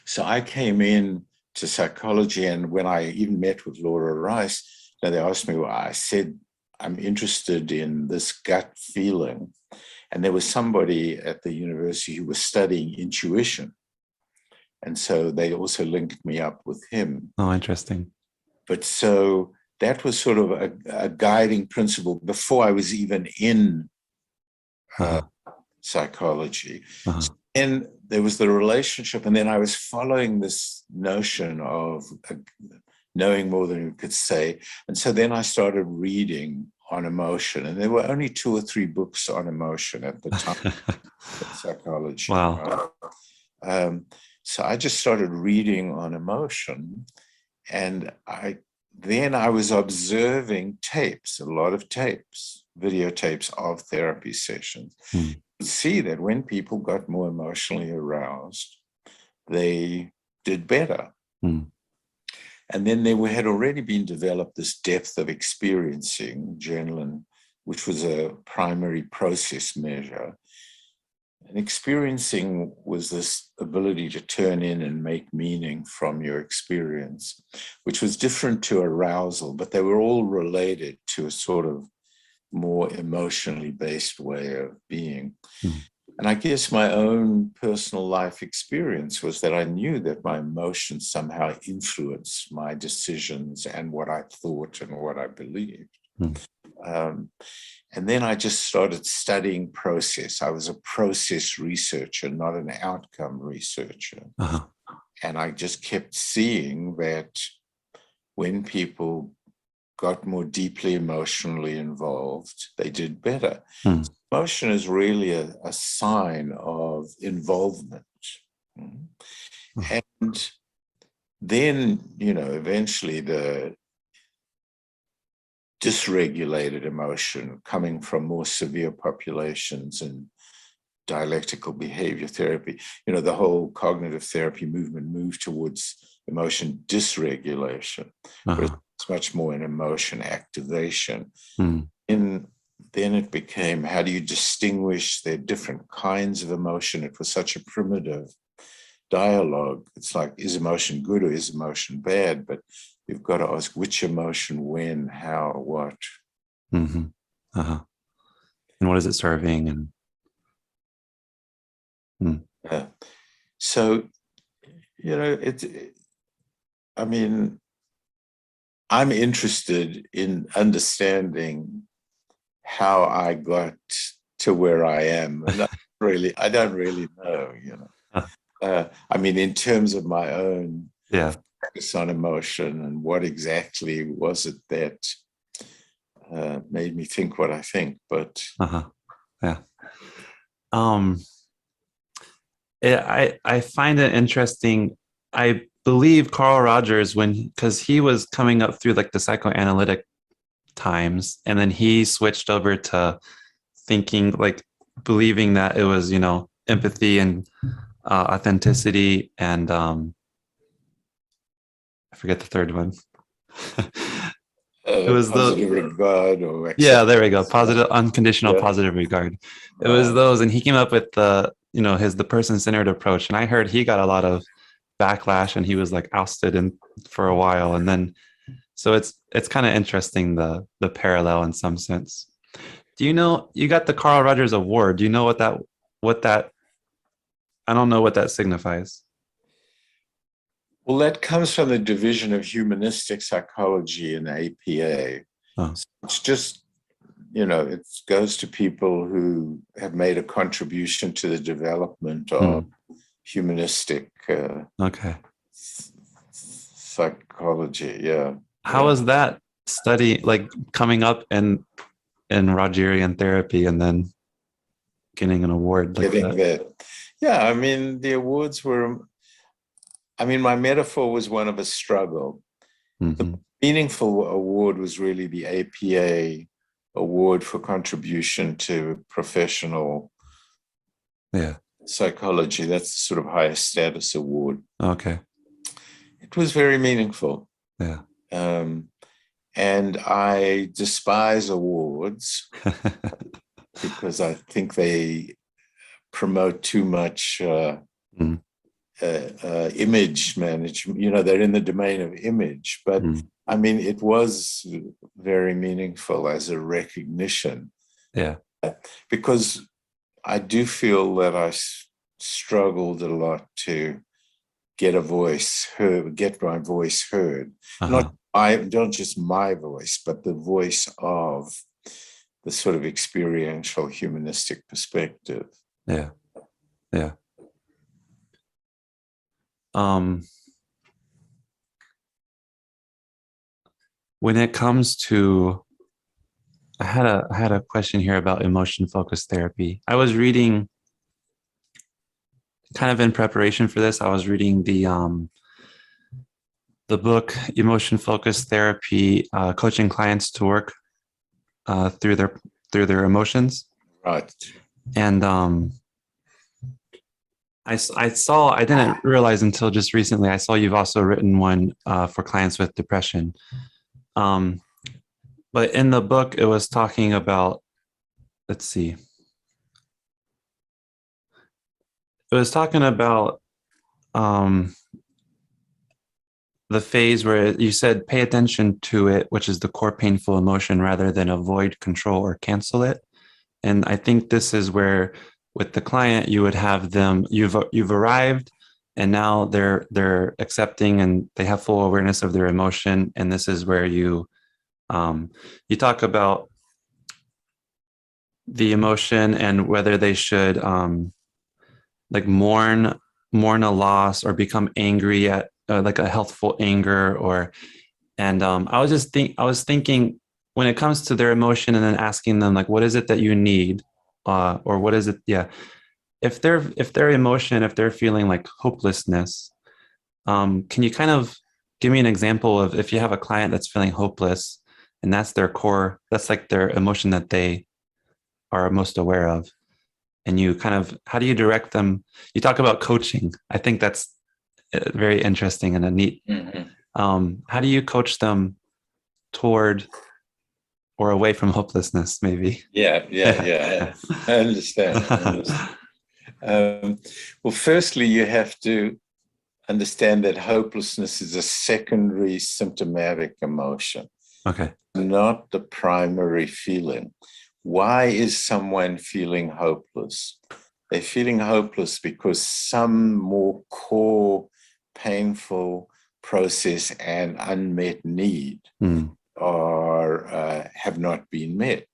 So I came in to psychology, and when I even met with Laura Rice, they asked me, well, I said, I'm interested in this gut feeling. And there was somebody at the university who was studying intuition. And so they also linked me up with him. Oh, interesting. But so that was sort of a guiding principle before I was even in psychology. And there was the relationship, and then I was following this notion of knowing more than you could say. And so then I started reading on emotion, and there were only 2 or 3 books on emotion at the time in psychology. Wow. So I just started reading on emotion, and then I was observing tapes, a lot of tapes, videotapes of therapy sessions. See that when people got more emotionally aroused, they did better. And then there had already been developed this depth of experiencing, journaling, which was a primary process measure. And experiencing was this ability to turn in and make meaning from your experience, which was different to arousal, but they were all related to a sort of more emotionally based way of being. And I guess my own personal life experience was that I knew that my emotions somehow influenced my decisions and what I thought and what I believed. And then I just started studying process. I was a process researcher, not an outcome researcher. And I just kept seeing that when people got more deeply emotionally involved, they did better. Emotion is really a sign of involvement. And then, eventually the dysregulated emotion coming from more severe populations and dialectical behavior therapy, the whole cognitive therapy movement moved towards emotion dysregulation. It's much more an emotion activation. And then it became, how do you distinguish the different kinds of emotion? It was such a primitive dialogue. It's like, is emotion good or is emotion bad? But you've got to ask which emotion, when, how, what. And what is it serving? And so, I'm interested in understanding how I got to where I am. And I don't really know, in terms of my own focus on emotion and what exactly was it that made me think what I think, but I find it interesting. I believe Carl Rogers, because he was coming up through like the psychoanalytic times, and then he switched over to thinking, like believing that it was, empathy and authenticity and I forget the third one. It was positive regard or acceptance. Yeah, there we go. Positive, unconditional positive regard. It was those, and he came up with the person-centered approach. And I heard he got a lot of backlash, and he was like ousted for a while. And then, so it's kind of interesting the parallel in some sense. Do you know you got the Carl Rogers Award? Do you know what that what that, I don't know what that signifies. Well, that comes from the division of humanistic psychology in APA. Oh, It's just, it goes to people who have made a contribution to the development of humanistic okay. psychology. Yeah. How is that study like coming up in Rogerian therapy and then getting an award like Getting that? that. Yeah, I mean, the awards were, my metaphor was one of a struggle. Mm-hmm. The meaningful award was really the APA award for contribution to professional psychology. That's the sort of highest status award. Okay. It was very meaningful. Yeah. And I despise awards because I think they promote too much image management. They're in the domain of image, but it was very meaningful as a recognition. Yeah. Because I do feel that I struggled a lot to get my voice heard. Not just my voice, but the voice of the sort of experiential humanistic perspective. Yeah. Yeah. When it comes to, I had a question here about emotion focused therapy. I was reading, kind of in preparation for this, I was reading the book Emotion Focused Therapy, coaching clients to work through their emotions. Right. And I didn't realize until just recently, I saw you've also written one for clients with depression. But in the book, it was talking about, let's see. It was talking about the phase where you said, pay attention to it, which is the core painful emotion, rather than avoid, control, or cancel it. And I think this is where, with the client, you would have them, you've arrived, and now they're accepting and they have full awareness of their emotion. And this is where you talk about the emotion and whether they should like mourn a loss or become angry at like a healthful anger, I was thinking, when it comes to their emotion and then asking them like, what is it that you need, or what is it? Yeah, if their emotion, if they're feeling like hopelessness, can you kind of give me an example of, if you have a client that's feeling hopeless and that's their core, that's like their emotion that they are most aware of, and you kind of, how do you direct them? You talk about coaching. I think that's very interesting and a neat. How do you coach them toward or away from hopelessness, maybe? Yeah. I understand. Well, firstly, you have to understand that hopelessness is a secondary symptomatic emotion. Okay. Not the primary feeling. Why is someone feeling hopeless? They're feeling hopeless because some more core, painful process and unmet need have not been met.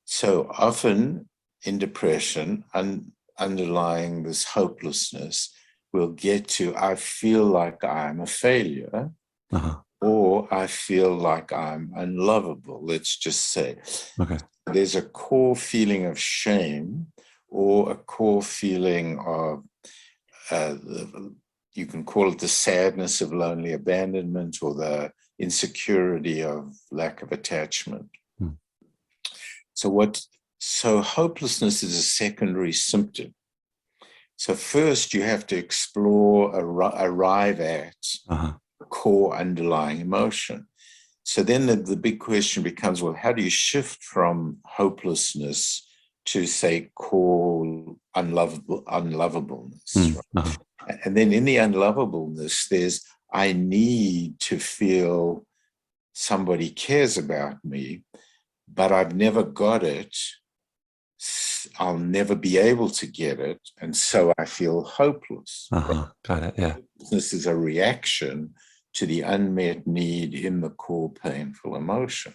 So often in depression, underlying this hopelessness, we'll get to, I feel like I'm a failure, or I feel like I'm unlovable, let's just say. Okay. There's a core feeling of shame, or a core feeling of, you can call it the sadness of lonely abandonment, or the insecurity of lack of attachment. So hopelessness is a secondary symptom. So first you have to explore, arrive at core underlying emotion. So then the big question becomes, well, how do you shift from hopelessness to, say, core unlovableness? Right? And then in the unlovableness, there's, I need to feel somebody cares about me, but I've never got it. I'll never be able to get it, and so I feel hopeless. Got it. Yeah. This is a reaction to the unmet need in the core painful emotion.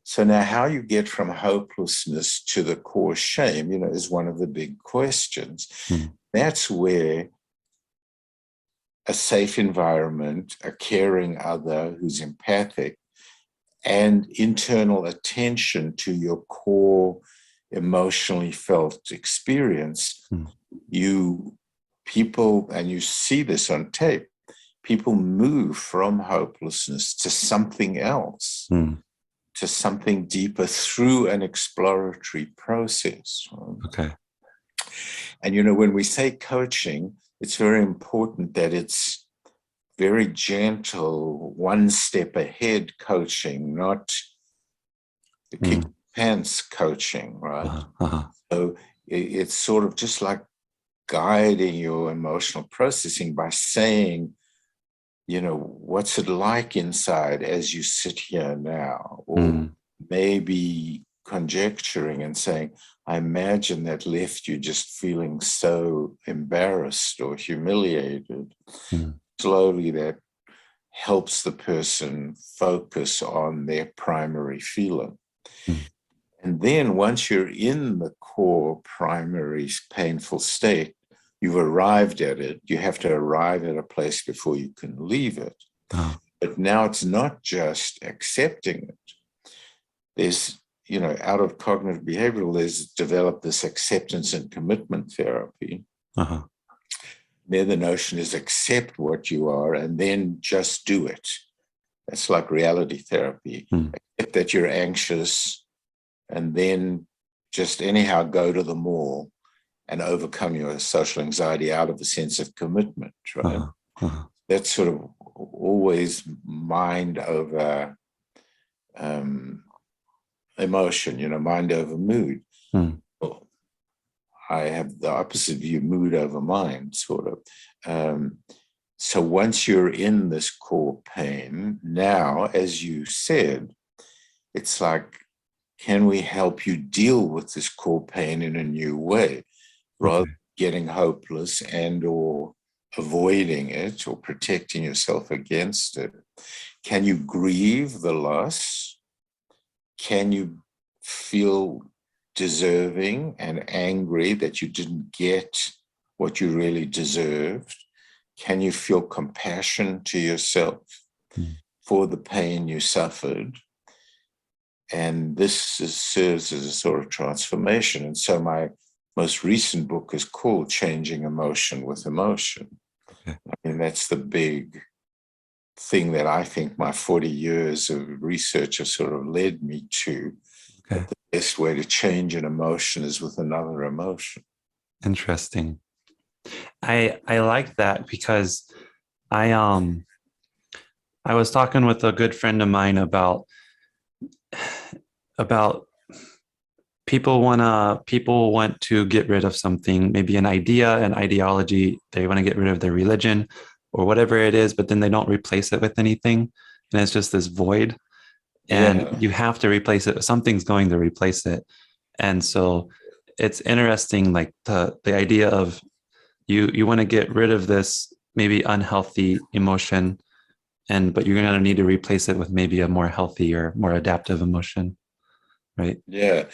So now how you get from hopelessness to the core shame, is one of the big questions. That's where a safe environment, a caring other who's empathic, and internal attention to your core emotionally felt experience, people, and you see this on tape, people move from hopelessness to something else, to something deeper through an exploratory process. Okay. And, when we say coaching, it's very important that it's very gentle, one step ahead coaching, not the kick pants coaching, right? So it's sort of just like guiding your emotional processing by saying, what's it like inside as you sit here now? Or maybe conjecturing and saying, I imagine that left you just feeling so embarrassed or humiliated. Slowly that helps the person focus on their primary feeling. And then once you're in the core primary painful state, you've arrived at it. You have to arrive at a place before you can leave it. But now it's not just accepting it. There's, out of cognitive behavioral, there's developed this acceptance and commitment therapy. There the notion is accept what you are and then just do it. That's like reality therapy. Accept that you're anxious and then just anyhow go to the mall and overcome your social anxiety out of a sense of commitment, right? That's sort of always mind over emotion, mind over mood. I have the opposite view, mood over mind, sort of. So once you're in this core pain, now, as you said, it's like, can we help you deal with this core pain in a new way, rather than getting hopeless and or avoiding it or protecting yourself against it? Can you grieve the loss? Can you feel deserving and angry that you didn't get what you really deserved? Can you feel compassion to yourself for the pain you suffered? And this serves as a sort of transformation. And so my most recent book is called Changing Emotion with Emotion. And that's the big thing that I think my 40 years of research have sort of led me to. That the best way to change an emotion is with another emotion. Interesting. I like that because I was talking with a good friend of mine about people want to get rid of something, maybe an idea, an ideology. They want to get rid of their religion or whatever it is, but then they don't replace it with anything. And it's just this void. And you have to replace it. Something's going to replace it. And so it's interesting, like the idea of you want to get rid of this maybe unhealthy emotion, but you're going to need to replace it with maybe a more healthy or more adaptive emotion. Right. Yeah.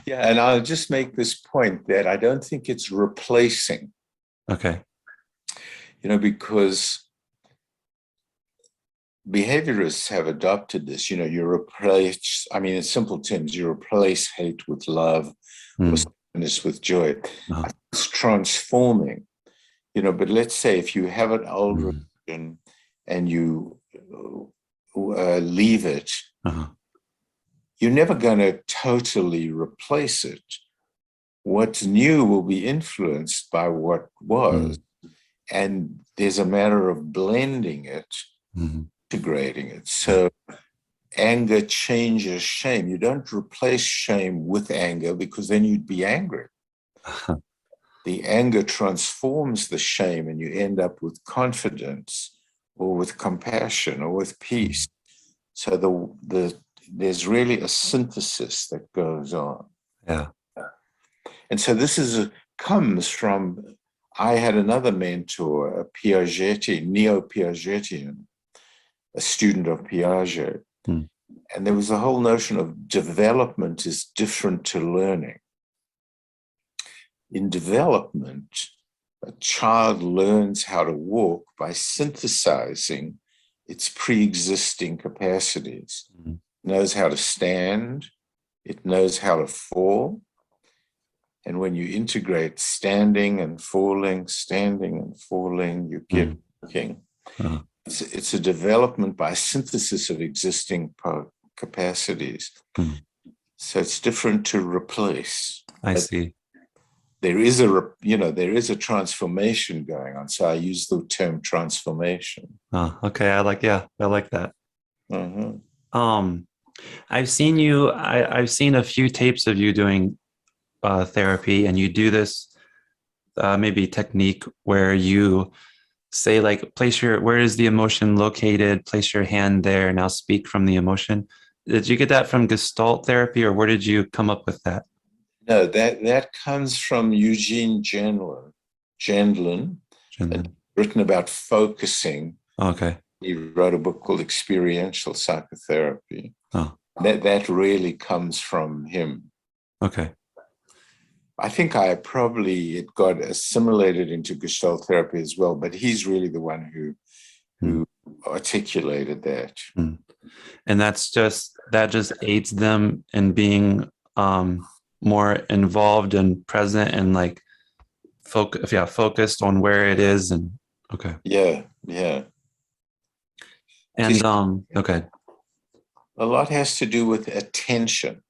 And I'll just make this point that I don't think it's replacing. Okay. Because behaviorists have adopted this, you replace, in simple terms, you replace hate with love or sadness with joy. It's transforming, but let's say if you have an old religion and you leave it, you're never going to totally replace it. What's new will be influenced by what was. And there's a matter of blending it, integrating it. So anger changes shame. You don't replace shame with anger because then you'd be angry. The anger transforms the shame and you end up with confidence or with compassion or with peace. So there's really a synthesis that goes on. Yeah. And so comes from, I had another mentor, a Piagetian, neo-Piagetian, a student of Piaget. Mm. And there was a whole notion of development is different to learning. In development, a child learns how to walk by synthesizing its pre-existing capacities. Mm. It knows how to stand, it knows how to fall. And when you integrate standing and falling, you get walking. Uh, It's a development by synthesis of existing capacities. mm. So it's different to replace. I see. There is a transformation going on. So I use the term transformation. Okay. I like that. Mm-hmm. I've seen a few tapes of you doing therapy, and you do this maybe technique where you say, like, where is the emotion located? Place your hand there. Now speak from the emotion. Did you get that from Gestalt therapy, or where did you come up with that? No, that comes from Eugene Gendlin, written about focusing. Okay. He wrote a book called Experiential Psychotherapy. Oh. That really comes from him. Okay. I think it got assimilated into Gestalt therapy as well, but he's really the one who articulated that. Mm. And that just aids them in being more involved and present and like focused on where it is. And okay. Yeah. And okay. A lot has to do with attention.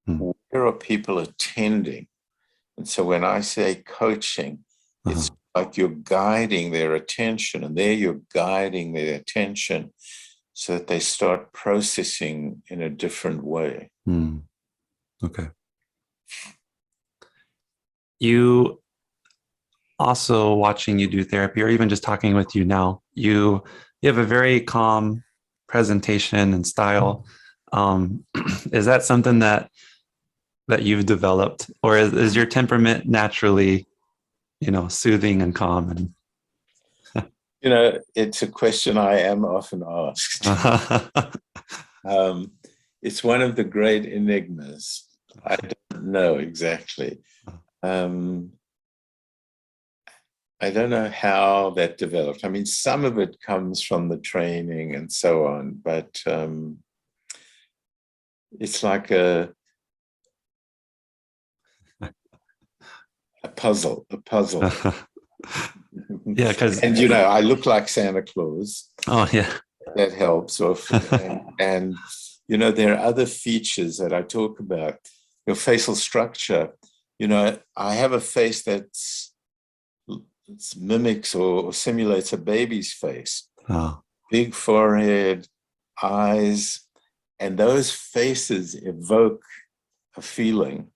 Where are people attending? And so when I say coaching, it's like you're guiding their attention, and there you're guiding their attention so that they start processing in a different way. Okay. You also, watching you do therapy, or even just talking with you now, you have a very calm presentation and style. Is that something that you've developed, or is your temperament naturally, soothing and calm? And it's a question I am often asked. It's one of the great enigmas. I don't know exactly. I don't know how that developed. I mean, some of it comes from the training and so on, but it's like a puzzle. Yeah, and I look like Santa Claus. Oh yeah, that helps. And there are other features that I talk about. Your facial structure. I have a face that mimics or simulates a baby's face. Oh. Big forehead, eyes, and those faces evoke a feeling.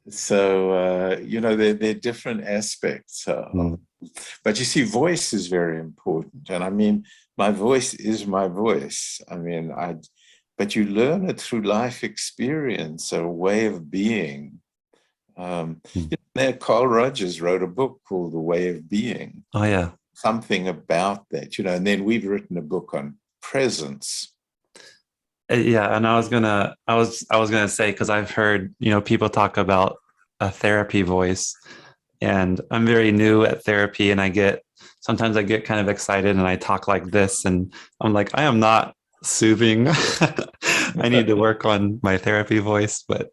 So, they're different aspects. But you see, voice is very important. And I mean, my voice is my voice. I mean, but you learn it through life experience, a way of being. Carl Rogers wrote a book called The Way of Being. Oh, yeah. Something about that, and then we've written a book on presence. Yeah, and I was gonna say, because I've heard people talk about a therapy voice, and I'm very new at therapy, and sometimes I get kind of excited and I talk like this, and I'm like, I am not soothing. I need to work on my therapy voice, but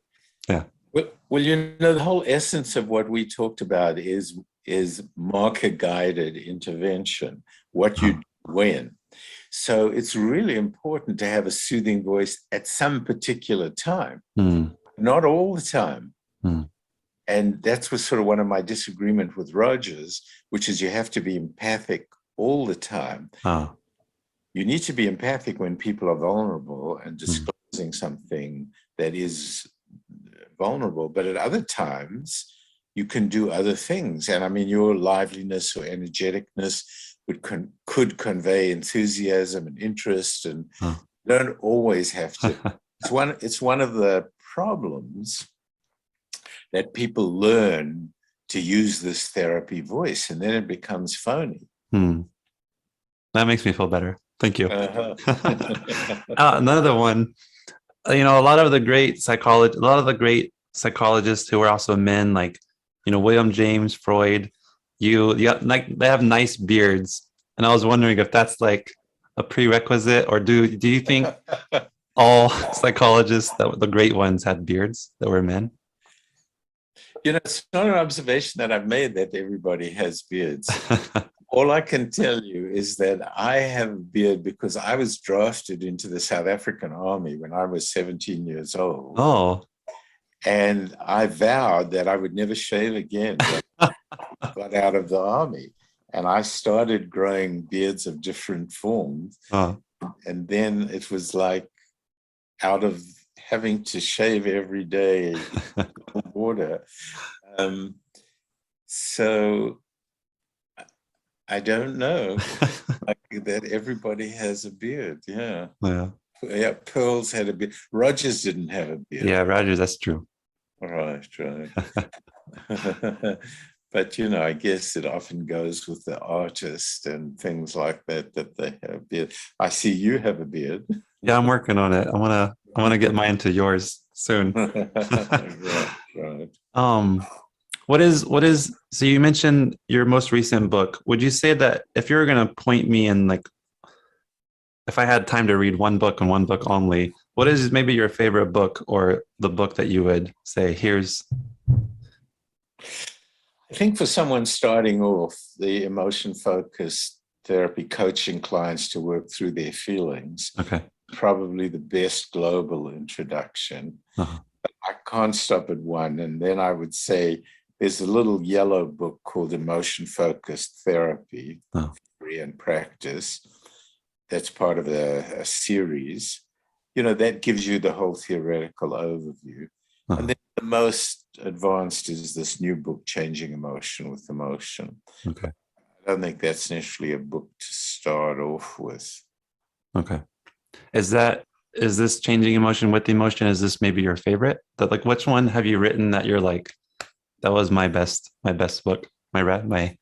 yeah. Well, the whole essence of what we talked about is marker guided intervention. What you do when. So it's really important to have a soothing voice at some particular time, not all the time. And that was sort of one of my disagreement with Rogers, which is you have to be empathic all the time. You need to be empathic when people are vulnerable and disclosing something that is vulnerable, but at other times you can do other things. And I mean, your liveliness or energeticness could convey enthusiasm and interest, and you don't always have to. It's one of the problems that people learn to use this therapy voice, and then it becomes phony. That makes me feel better. Thank you. Uh-huh. Another one, a lot of the great psychologists who were also men, like, William James, Freud, like they have nice beards. And I was wondering if that's like a prerequisite, or do you think all psychologists, the great ones, had beards that were men? It's not an observation that I've made that everybody has beards. All I can tell you is that I have a beard because I was drafted into the South African Army when I was 17 years old. Oh. And I vowed that I would never shave again when I got out of the army. And I started growing beards of different forms. Oh. And then it was like, out of having to shave every day water. So I don't know that everybody has a beard. Yeah. Yeah. Pearls had a beard. Rogers didn't have a beard. Yeah, Rogers, that's true. Right. But, I guess it often goes with the artist and things like that they have a beard. I see you have a beard. Yeah, I'm working on it. I want to get mine to yours soon. Right. So you mentioned your most recent book. Would you say that if you were going to point me in, like, if I had time to read one book and one book only, what is maybe your favorite book, or the book that you would say, here's? I think for someone starting off, the emotion-focused therapy, coaching clients to work through their feelings, probably the best global introduction. Uh-huh. But I can't stop at one. And then I would say there's a little yellow book called Emotion-Focused Therapy, Theory and Practice. That's part of a series. That gives you the whole theoretical overview. Uh-huh. And then the most advanced is this new book, Changing Emotion with Emotion. Okay. I don't think that's necessarily a book to start off with. Okay. Is this Changing Emotion with Emotion, is this maybe your favorite? Like, which one have you written that you're like, that was my best book, my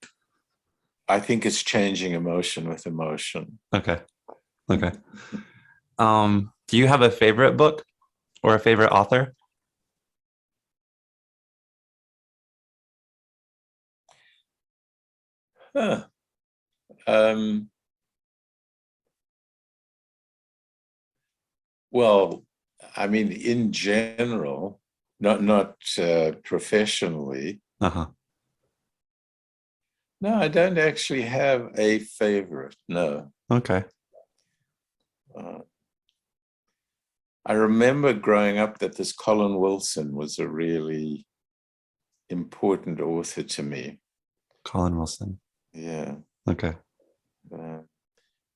I think it's Changing Emotion with Emotion. Okay. Do you have a favorite book or a favorite author? Well, I mean, in general, not professionally. Uh-huh. No, I don't actually have a favorite. No. Okay. I remember growing up that this Colin Wilson was a really important author to me. Colin Wilson. Yeah. Okay.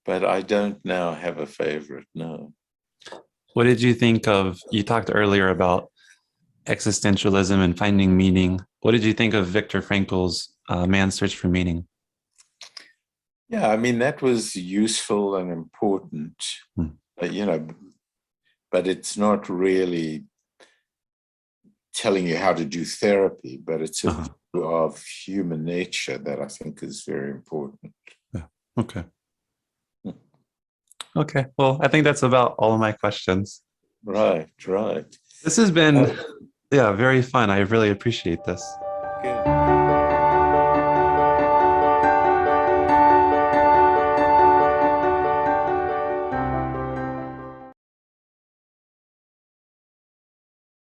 But I don't now have a favorite. No. What did you think of, you talked earlier about existentialism and finding meaning. What did you think of Viktor Frankl's Man's Search for Meaning? Yeah, I mean, that was useful and important, but it's not really telling you how to do therapy, but it's a view of human nature that I think is very important. Yeah. Okay. Okay. Well, I think that's about all of my questions. Right. This has been, very fun. I really appreciate this.